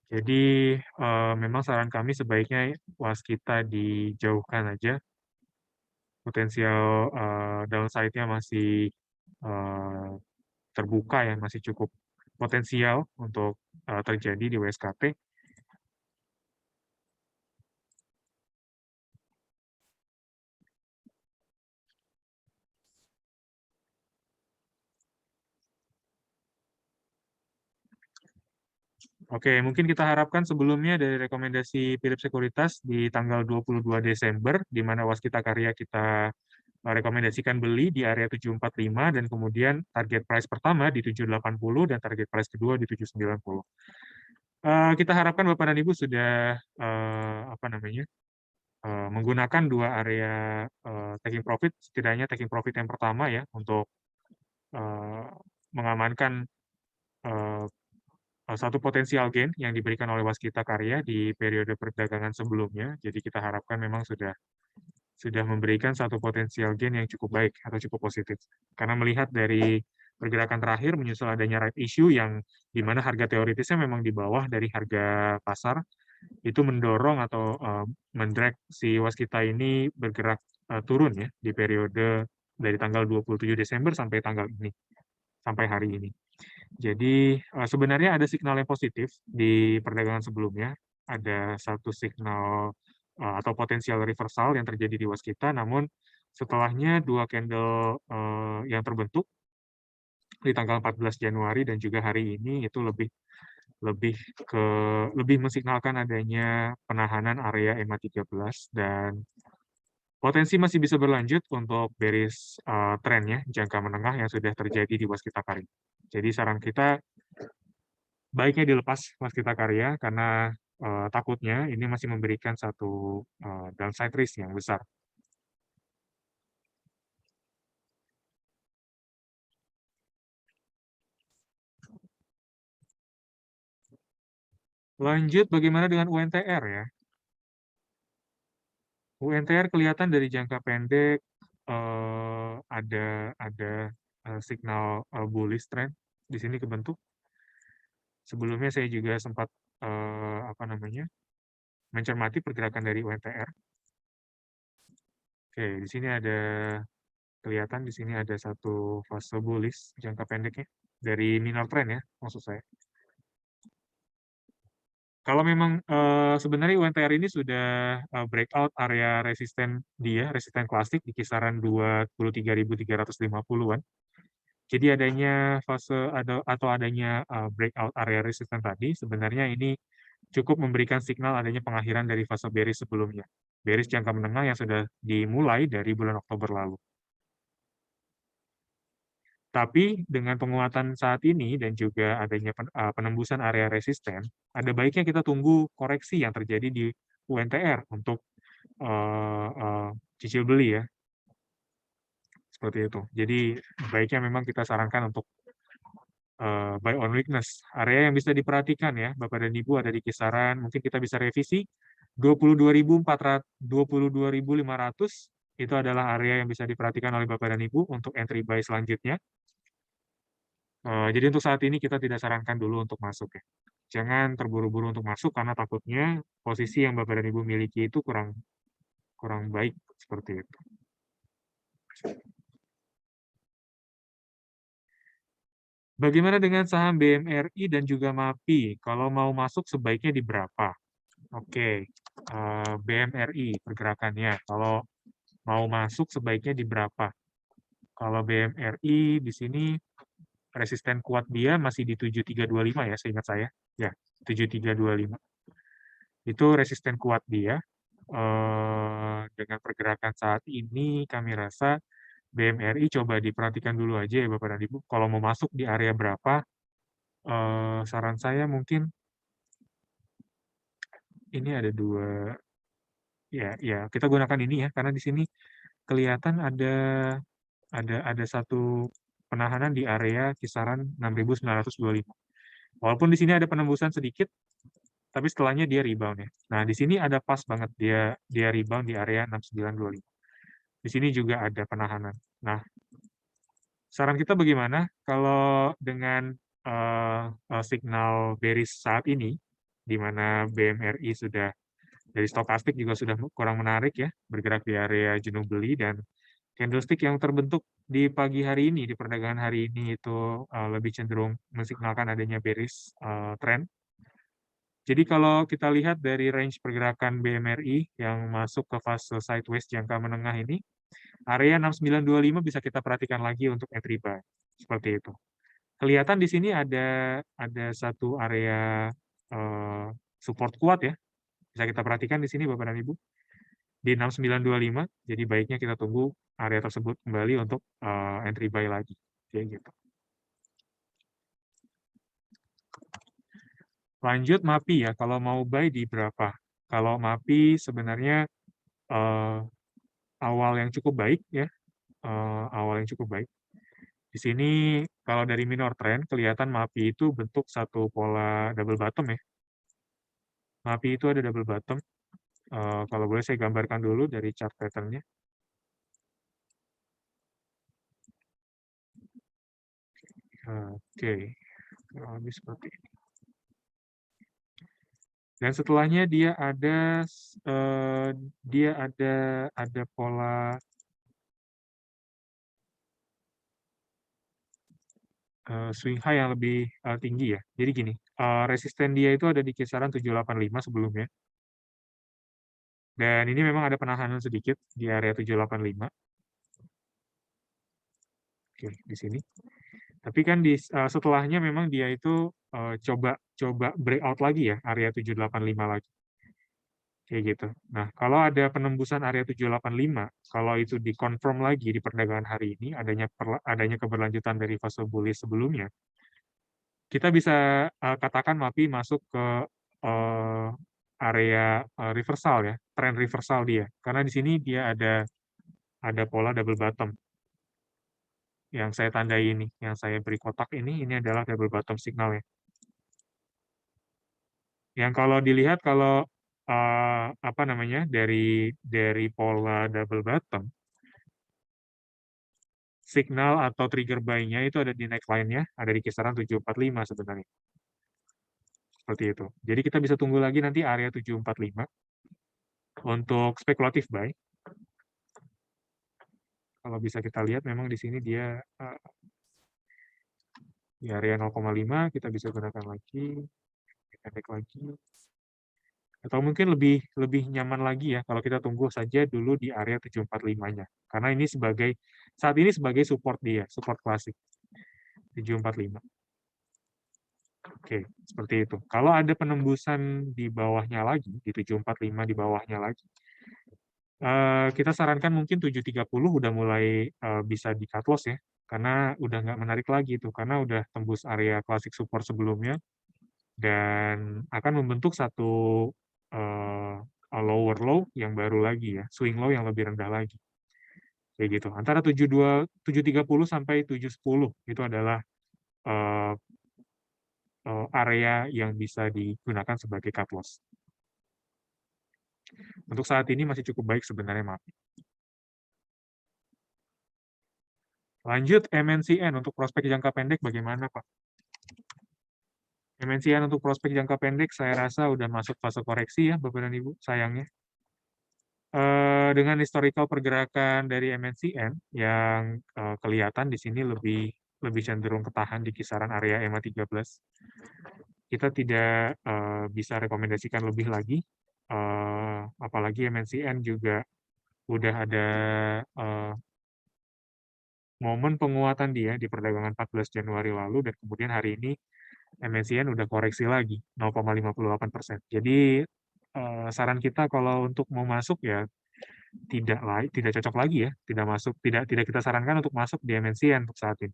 [SPEAKER 1] Jadi memang saran kami sebaiknya waskita dijauhkan aja. Potensial downside-nya masih terbuka ya, masih cukup potensial untuk terjadi di WSKT. Oke, mungkin kita harapkan sebelumnya dari rekomendasi Philips Sekuritas di tanggal 22 Desember, di mana Waskita Karya kita rekomendasikan beli di area 745 dan kemudian target price pertama di 780 dan target price kedua di 790. Kita harapkan Bapak dan Ibu sudah menggunakan dua area taking profit, setidaknya taking profit yang pertama ya untuk mengamankan satu potensial gain yang diberikan oleh Waskita Karya di periode perdagangan sebelumnya. Jadi kita harapkan memang sudah memberikan satu potensial gain yang cukup baik atau cukup positif. Karena melihat dari pergerakan terakhir menyusul adanya right issue yang di mana harga teoritisnya memang di bawah dari harga pasar, itu mendorong atau mendrag si Waskita ini bergerak turun ya di periode dari tanggal 27 Desember sampai tanggal ini, sampai hari ini. Jadi sebenarnya ada signal yang positif di perdagangan sebelumnya, ada satu signal atau potensial reversal yang terjadi di waskita, namun setelahnya dua candle yang terbentuk di tanggal 14 Januari dan juga hari ini itu lebih lebih mensignalkan adanya penahanan area EMA 13 dan potensi masih bisa berlanjut untuk bearish trend ya, jangka menengah yang sudah terjadi di waskita Karya. Jadi saran kita baiknya dilepas waskita karya karena takutnya ini masih memberikan satu downside risk yang besar. Lanjut, bagaimana dengan UNTR ya? UNTR kelihatan dari jangka pendek ada signal bullish trend di sini kebentuk. Sebelumnya saya juga sempat apa namanya mencermati pergerakan dari UNTR. Oke, di sini ada kelihatan di sini ada satu fase bullish jangka pendeknya dari minor trend ya maksud saya. Kalau memang sebenarnya UNTR ini sudah breakout area resisten klasik di kisaran 23.350-an. Jadi adanya breakout area resisten tadi, sebenarnya ini cukup memberikan signal adanya pengakhiran dari fase bearish sebelumnya. Bearish jangka menengah yang sudah dimulai dari bulan Oktober lalu. Tapi dengan penguatan saat ini dan juga adanya penembusan area resisten, ada baiknya kita tunggu koreksi yang terjadi di UNTR untuk cicil beli ya, seperti itu. Jadi baiknya memang kita sarankan untuk buy on weakness. Area yang bisa diperhatikan ya, Bapak dan Ibu ada di kisaran, mungkin kita bisa revisi 22.500 itu adalah area yang bisa diperhatikan oleh Bapak dan Ibu untuk entry buy selanjutnya. Jadi untuk saat ini kita tidak sarankan dulu untuk masuk ya. Jangan terburu-buru untuk masuk karena takutnya posisi yang Bapak dan Ibu miliki itu kurang kurang baik seperti itu. Bagaimana dengan saham BMRI dan juga MAPI? Kalau mau masuk sebaiknya di berapa? Oke, BMRI pergerakannya. Kalau mau masuk sebaiknya di berapa? Kalau BMRI di sini resisten kuat dia masih di 7325 ya, seingat saya. Ya, 7325. Itu resisten kuat dia. Dengan pergerakan saat ini, kami rasa BMRI coba diperhatikan dulu aja ya Bapak dan Ibu. Kalau mau masuk di area berapa, saran saya mungkin ini ada dua, ya kita gunakan ini ya, karena di sini kelihatan ada satu penahanan di area kisaran 6.925. Walaupun di sini ada penembusan sedikit, tapi setelahnya dia rebound ya. Nah, di sini ada pas banget dia rebound di area 6925. Di sini juga ada penahanan. Nah, saran kita bagaimana kalau dengan signal bearish saat ini, di mana BMRI sudah dari stokastik juga sudah kurang menarik ya, bergerak di area jenuh beli dan candlestick yang terbentuk di pagi hari ini, di perdagangan hari ini itu lebih cenderung mensignalkan adanya bearish trend. Jadi kalau kita lihat dari range pergerakan BMRI yang masuk ke fase sideways jangka menengah ini, area 6925 bisa kita perhatikan lagi untuk entry buy. Seperti itu. Kelihatan di sini ada satu area support kuat ya. Bisa kita perhatikan di sini Bapak dan Ibu. Di 6925, jadi baiknya kita tunggu area tersebut kembali untuk entry buy lagi. Kayak gitu. Lanjut MAPI ya, kalau mau buy di berapa? Kalau MAPI sebenarnya awal yang cukup baik ya, awal yang cukup baik. Di sini kalau dari minor trend kelihatan MAPI itu bentuk satu pola double bottom ya. MAPI itu ada double bottom. Kalau boleh saya gambarkan dulu dari chart pattern-nya. Oke, kurang lebih seperti ini. Dan setelahnya dia ada pola swing high yang lebih tinggi ya. Jadi gini, resisten dia itu ada di kisaran 785 sebelumnya. Dan ini memang ada penahanan sedikit di area 785. Oke, di sini. Tapi kan setelahnya memang dia itu coba breakout lagi ya, area 785 lagi. Kayak gitu. Nah, kalau ada penembusan area 785, kalau itu dikonfirm lagi di perdagangan hari ini, adanya keberlanjutan dari fase bullish sebelumnya, kita bisa katakan MAPI masuk ke area reversal ya, tren reversal dia. Karena di sini dia ada pola double bottom yang saya tandai ini, yang saya beri kotak ini adalah double bottom signal ya. Yang kalau dilihat kalau apa namanya dari pola double bottom, signal atau trigger buy-nya itu ada di neckline-nya, ada di kisaran 745 sebenarnya. Seperti itu. Jadi kita bisa tunggu lagi nanti area 745 untuk spekulatif buy. Kalau bisa kita lihat memang di sini dia di area 0,5 kita bisa gunakan lagi, pendek lagi. Atau mungkin lebih nyaman lagi ya kalau kita tunggu saja dulu di area 745-nya. Karena ini saat ini sebagai support dia, support klasik 745. Oke, seperti itu. Kalau ada penembusan di bawahnya lagi, di 745 di bawahnya lagi, kita sarankan mungkin 730 udah mulai bisa di cut loss ya, karena udah nggak menarik lagi itu, karena udah tembus area klasik support sebelumnya, dan akan membentuk satu lower low yang baru lagi ya, swing low yang lebih rendah lagi. Kayak gitu. Antara 730 sampai 710 itu adalah area yang bisa digunakan sebagai cut loss. Untuk saat ini masih cukup baik sebenarnya, maaf. Lanjut MNCN untuk prospek jangka pendek bagaimana, Pak? MNCN untuk prospek jangka pendek saya rasa udah masuk fase koreksi ya, Bapak dan Ibu, sayangnya. Dengan historical pergerakan dari MNCN yang kelihatan di sini lebih cenderung ketahan di kisaran area EMA 13. Kita tidak bisa rekomendasikan lebih lagi, apalagi MNCN juga udah ada momen penguatan dia di perdagangan 14 Januari lalu, dan kemudian hari ini MNCN udah koreksi lagi 0,58%. Jadi saran kita kalau untuk mau masuk ya tidak cocok lagi ya, tidak kita sarankan untuk masuk di MNCN untuk saat ini.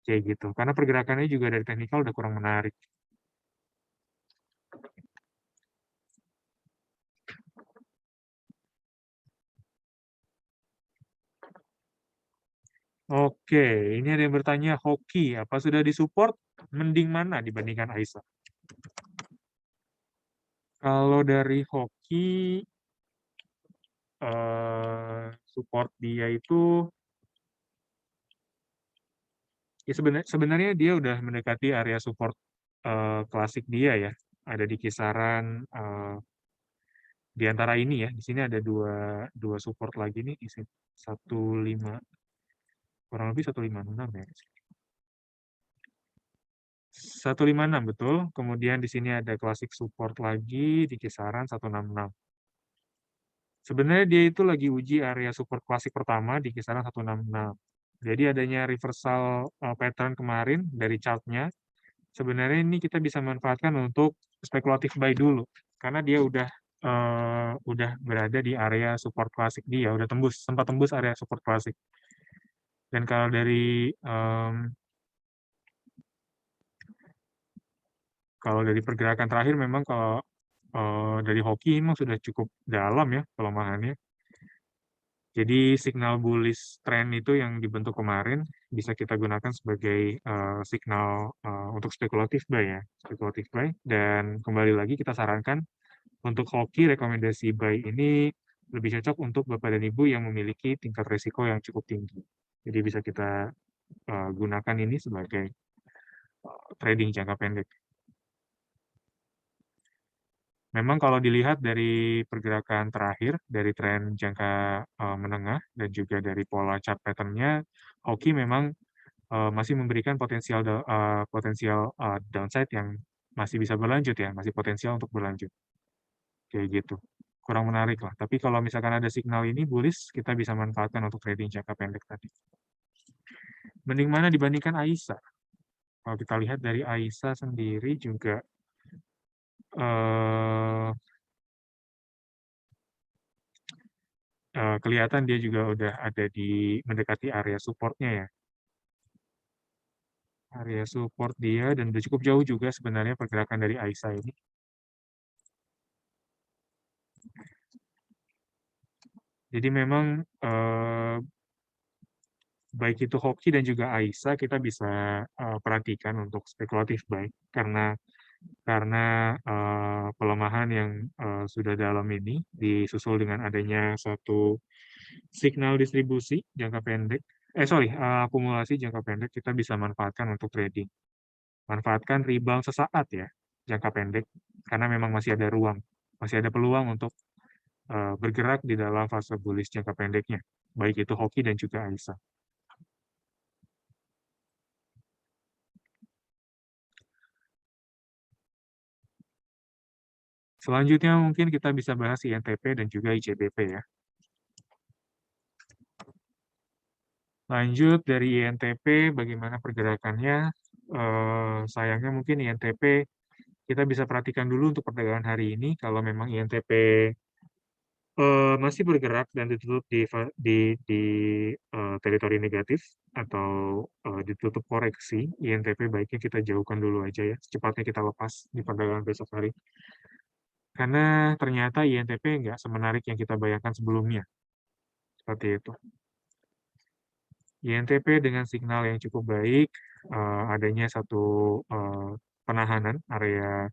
[SPEAKER 1] Kayak gitu. Karena pergerakannya juga dari teknikal udah kurang menarik. Oke, ini ada yang bertanya, hoki apa sudah disupport? Mending mana dibandingkan AISA? Kalau dari hoki, support dia itu ya sebenarnya dia udah mendekati area support klasik dia ya, ada di kisaran di antara ini ya, di sini ada dua support lagi nih, di sini 15 kurang lebih 156 ya. 156 betul. Kemudian di sini ada klasik support lagi di kisaran 166. Sebenarnya dia itu lagi uji area support klasik pertama di kisaran 166. Jadi adanya reversal pattern kemarin dari chartnya, sebenarnya ini kita bisa manfaatkan untuk spekulatif buy dulu, karena dia udah berada di area support klasik dia, udah sempat tembus area support klasik. Dan kalau dari pergerakan terakhir memang kalau dari hoki memang sudah cukup dalam ya pelemahannya. Jadi signal bullish trend itu yang dibentuk kemarin bisa kita gunakan sebagai signal untuk spekulatif buy ya, spekulatif buy. Dan kembali lagi kita sarankan untuk hoki rekomendasi buy ini lebih cocok untuk Bapak dan Ibu yang memiliki tingkat risiko yang cukup tinggi. Jadi bisa kita gunakan ini sebagai trading jangka pendek. Memang kalau dilihat dari pergerakan terakhir, dari tren jangka menengah, dan juga dari pola chart pattern-nya, hoki memang masih memberikan potensial downside yang masih bisa berlanjut ya, masih potensial untuk berlanjut. Kayak gitu. Kurang menarik lah. Tapi kalau misalkan ada signal ini bullish, kita bisa manfaatkan untuk trading jangka pendek tadi. Mending mana dibandingkan AISA? Kalau kita lihat dari AISA sendiri juga kelihatan dia juga udah ada mendekati area support-nya ya. Area support dia dan udah cukup jauh juga sebenarnya pergerakan dari AISA ini. Jadi memang baik itu hoki dan juga AISA kita bisa perhatikan untuk spekulatif buy, karena karena pelemahan yang sudah dalam ini disusul dengan adanya satu signal distribusi jangka pendek, akumulasi jangka pendek, kita bisa manfaatkan untuk trading. Manfaatkan rebound sesaat ya, jangka pendek, karena memang masih ada ruang, masih ada peluang untuk bergerak di dalam fase bullish jangka pendeknya, baik itu hoki dan juga AISA. Selanjutnya mungkin kita bisa bahas INTP dan juga ICBP ya. Lanjut dari INTP, bagaimana pergerakannya? Sayangnya mungkin INTP kita bisa perhatikan dulu untuk perdagangan hari ini. Kalau memang INTP masih bergerak dan ditutup di teritori negatif atau ditutup koreksi, INTP baiknya kita jauhkan dulu aja ya. Secepatnya kita lepas di perdagangan besok hari. Karena ternyata INTP nggak semenarik yang kita bayangkan sebelumnya. Seperti itu. INTP dengan signal yang cukup baik, adanya satu penahanan area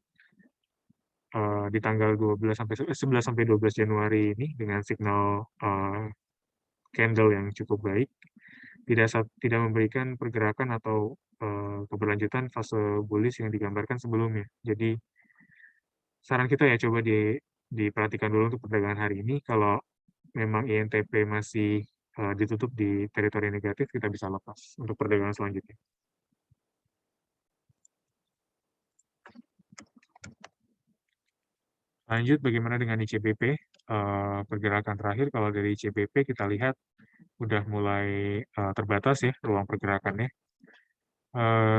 [SPEAKER 1] di tanggal 11 sampai 12 Januari ini dengan signal candle yang cukup baik, tidak memberikan pergerakan atau keberlanjutan fase bullish yang digambarkan sebelumnya. Jadi saran kita ya coba diperhatikan dulu untuk perdagangan hari ini. Kalau memang INTP masih ditutup di teritori negatif, kita bisa lepas untuk perdagangan selanjutnya. Lanjut, bagaimana dengan ICBP? Pergerakan terakhir, kalau dari ICBP kita lihat udah mulai terbatas ya ruang pergerakannya.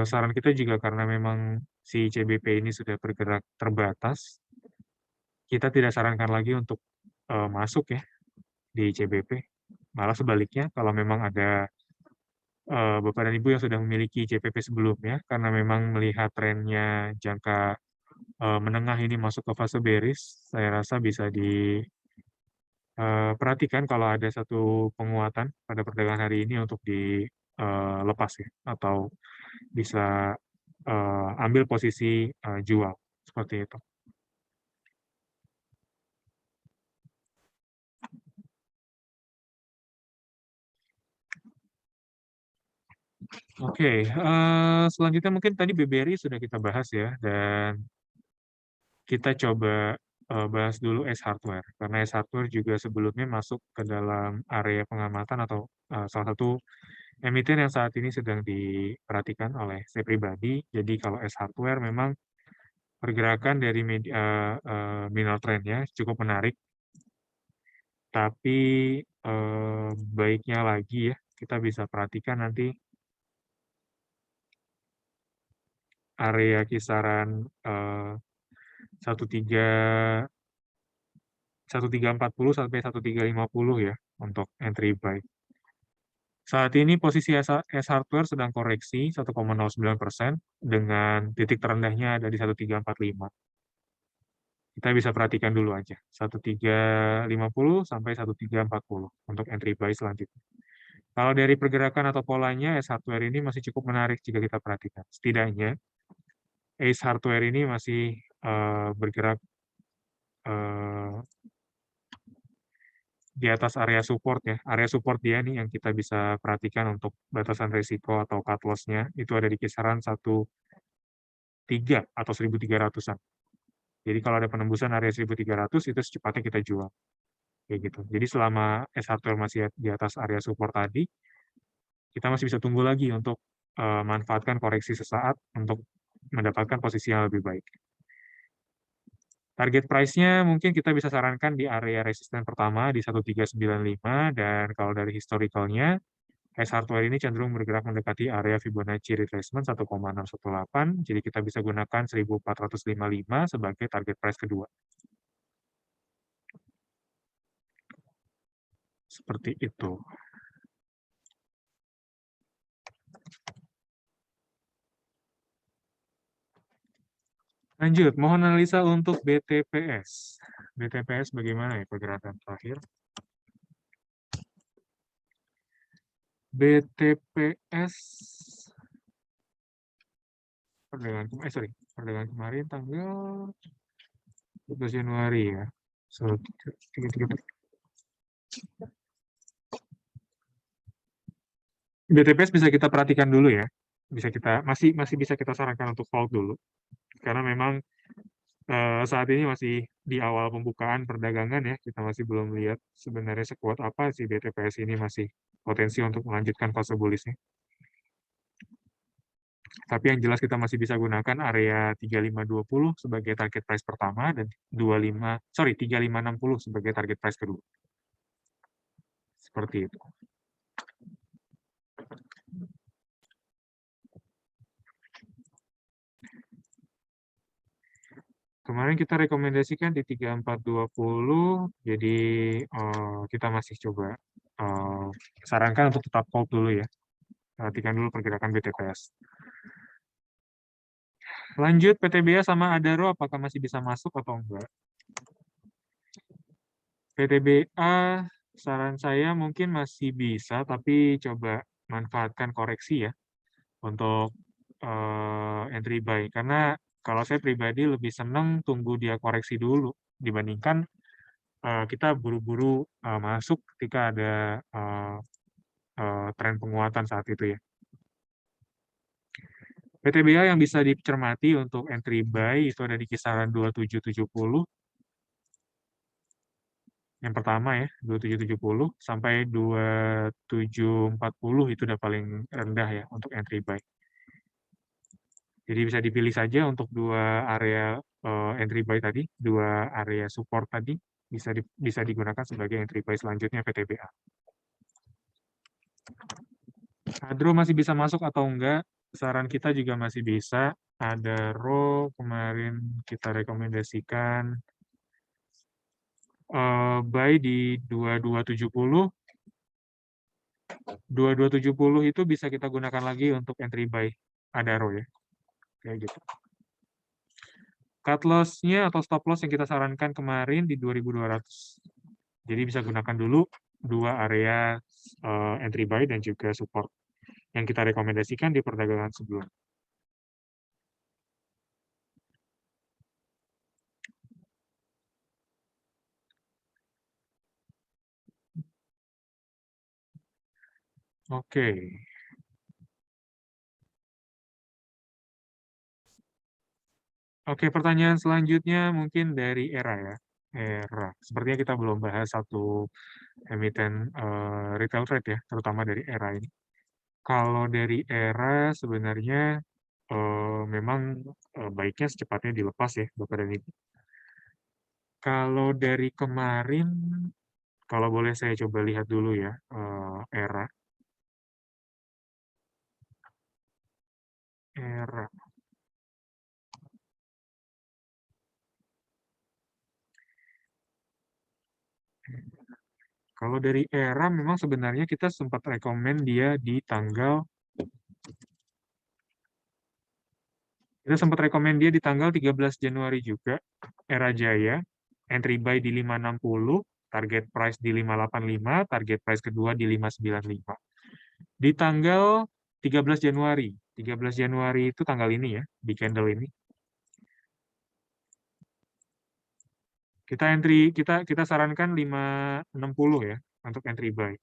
[SPEAKER 1] Saran kita juga karena memang si ICBP ini sudah bergerak terbatas, kita tidak sarankan lagi untuk masuk ya di ICBP. Malah sebaliknya, kalau memang ada Bapak dan Ibu yang sudah memiliki ICBP sebelumnya, karena memang melihat trennya jangka menengah ini masuk ke fase bearish, saya rasa bisa diperhatikan kalau ada satu penguatan pada perdagangan hari ini untuk dilepas ya, atau bisa ambil posisi jual, seperti itu. Oke, selanjutnya mungkin tadi BBRI sudah kita bahas ya, dan kita coba bahas dulu S Hardware, karena S Hardware juga sebelumnya masuk ke dalam area pengamatan atau salah satu emiten yang saat ini sedang diperhatikan oleh saya pribadi. Jadi kalau S Hardware memang pergerakan dari mineral trendnya cukup menarik, tapi baiknya lagi ya kita bisa perhatikan nanti area kisaran 1340 sampai 1350 ya untuk entry buy. Saat ini posisi S Hardware sedang koreksi 1,09% dengan titik terendahnya ada di 1345. Kita bisa perhatikan dulu aja 1350 sampai 1340 untuk entry buy selanjutnya. Kalau dari pergerakan atau polanya, S Hardware ini masih cukup menarik jika kita perhatikan. Setidaknya Ace Hardware ini masih bergerak di atas area support ya. Area support dia nih yang kita bisa perhatikan untuk batasan risiko atau cut loss-nya itu ada di kisaran 1.3 atau 1.300-an. Jadi kalau ada penembusan area 1.300 itu secepatnya kita jual. Kayak gitu. Jadi selama S Hardware masih di atas area support tadi, kita masih bisa tunggu lagi untuk manfaatkan koreksi sesaat untuk mendapatkan posisi yang lebih baik. Target price-nya mungkin kita bisa sarankan di area resisten pertama di 1395, dan kalau dari historicalnya, S Hardware ini cenderung bergerak mendekati area Fibonacci retracement 1,618, jadi kita bisa gunakan 1455 sebagai target price kedua. Seperti itu. Lanjut, mohon analisa untuk BTPS. BTPS bagaimana ya pergerakan terakhir? BTPS perdagangan kemarin tanggal 12 Januari ya. So, 3, BTPS bisa kita perhatikan dulu ya. Masih bisa kita sarankan untuk hold dulu. Karena memang saat ini masih di awal pembukaan perdagangan ya, kita masih belum lihat sebenarnya sekuat apa si BTPS ini masih potensi untuk melanjutkan fase bullish-nya. Tapi yang jelas kita masih bisa gunakan area 3520 sebagai target price pertama dan 3560 sebagai target price kedua. Seperti itu. Kemarin kita rekomendasikan di 3420, jadi kita masih coba sarankan untuk tetap hold dulu ya. Perhatikan dulu pergerakan BTPS. Lanjut PTBA sama Adaro, apakah masih bisa masuk atau enggak? PTBA, saran saya mungkin masih bisa, tapi coba manfaatkan koreksi ya untuk entry buy. Karena kalau saya pribadi lebih senang tunggu dia koreksi dulu dibandingkan kita buru-buru masuk ketika ada tren penguatan saat itu ya. PTBA yang bisa dicermati untuk entry buy itu ada di kisaran 2770. Yang pertama ya, 2770 sampai 2740 itu udah paling rendah ya untuk entry buy. Jadi bisa dipilih saja untuk dua area entry buy tadi, dua area support tadi bisa digunakan sebagai entry buy selanjutnya PTBA. Adro masih bisa masuk atau enggak? Saran kita juga masih bisa. Adaro kemarin kita rekomendasikan buy di 2270. 2270 itu bisa kita gunakan lagi untuk entry buy Adaro ya. Kayak gitu. Cut loss-nya atau stop loss yang kita sarankan kemarin di 2200. Jadi bisa gunakan dulu dua area entry buy dan juga support yang kita rekomendasikan di perdagangan sebelumnya. Oke. Oke, pertanyaan selanjutnya mungkin dari Era ya. Era. Sepertinya kita belum bahas satu emiten retail trade ya, terutama dari Era ini. Kalau dari Era sebenarnya memang baiknya secepatnya dilepas ya, Bapak dan Ibu. Kalau dari kemarin, kalau boleh saya coba lihat dulu ya, Era. Era. Kalau dari Era memang sebenarnya kita sempat rekomen dia di tanggal Kita sempat rekomen dia di tanggal 13 Januari juga, Era Jaya, entry buy di 560, target price di 585, target price kedua di 595. Di tanggal 13 Januari, 13 Januari itu tanggal ini ya, di candle ini. Kita sarankan 560 ya untuk entry buy.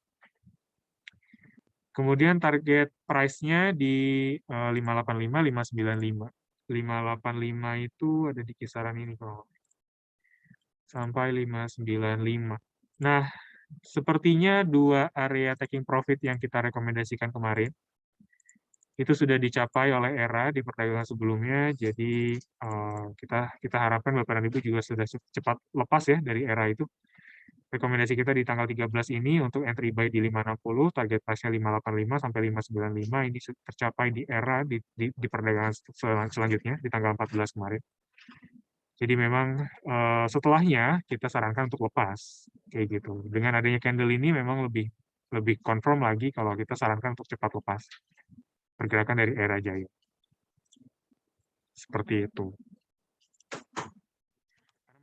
[SPEAKER 1] Kemudian target price-nya di 585, 595. 585 itu ada di kisaran ini kalau sampai 595. Nah, sepertinya dua area taking profit yang kita rekomendasikan kemarin itu sudah dicapai oleh Era di perdagangan sebelumnya. Jadi kita harapkan Bapak dan Ibu juga sudah cepat lepas ya dari Era itu. Rekomendasi kita di tanggal 13 ini untuk entry buy di 560, target price-nya 585 sampai 595 ini tercapai di Era di perdagangan selanjutnya di tanggal 14 kemarin. Jadi memang setelahnya kita sarankan untuk lepas kayak gitu. Dengan adanya candle ini memang lebih confirm lagi kalau kita sarankan untuk cepat lepas pergerakan dari Era Jaya. Seperti itu.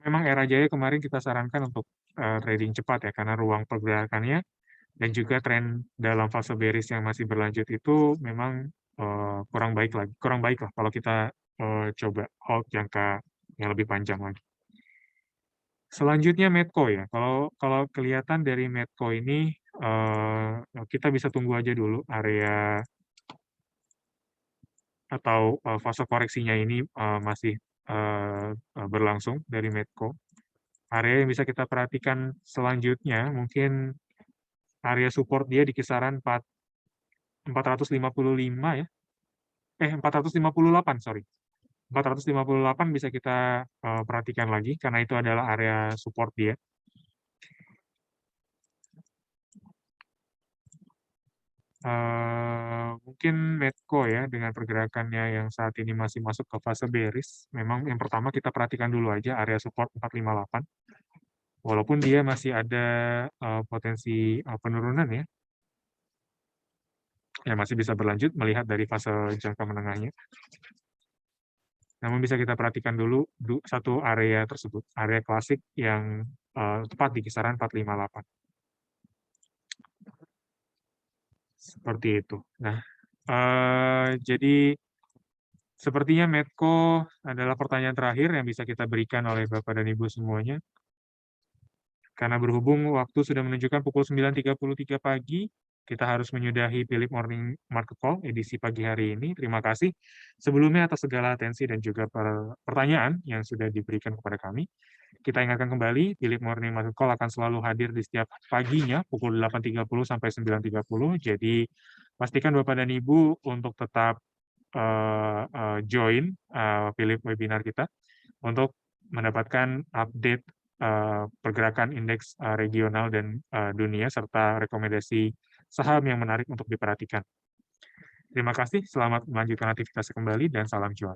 [SPEAKER 1] Memang Era Jaya kemarin kita sarankan untuk trading cepat ya karena ruang pergerakannya dan juga tren dalam fase bearish yang masih berlanjut itu memang kurang baik lah kalau kita coba hold jangka yang lebih panjang lagi. Selanjutnya Medco ya. Kalau kelihatan dari Medco ini kita bisa tunggu aja dulu area atau fase koreksinya ini masih berlangsung dari Medco. Area yang bisa kita perhatikan selanjutnya mungkin area support dia di kisaran 455 ya. 458, sorry. 458 bisa kita perhatikan lagi karena itu adalah area support dia. Mungkin Medco ya dengan pergerakannya yang saat ini masih masuk ke fase bearish. Memang yang pertama kita perhatikan dulu aja area support 458. Walaupun dia masih ada potensi penurunan ya. Ya masih bisa berlanjut melihat dari fase jangka menengahnya. Namun bisa kita perhatikan dulu satu area tersebut, area klasik yang tepat di kisaran 458. Seperti itu. Nah, jadi sepertinya Medco adalah pertanyaan terakhir yang bisa kita berikan oleh Bapak dan Ibu semuanya. Karena berhubung waktu sudah menunjukkan pukul 9.33 pagi, kita harus menyudahi Philip Morning Market Call edisi pagi hari ini. Terima kasih sebelumnya atas segala atensi dan juga pertanyaan yang sudah diberikan kepada kami. Kita ingatkan kembali, Philip Morning Market Call akan selalu hadir di setiap paginya pukul 8.30 sampai 9.30. Jadi pastikan Bapak dan Ibu untuk tetap join Philip webinar kita untuk mendapatkan update pergerakan indeks regional dan dunia serta rekomendasi saham yang menarik untuk diperhatikan. Terima kasih, selamat melanjutkan aktivitas kembali dan salam cuan.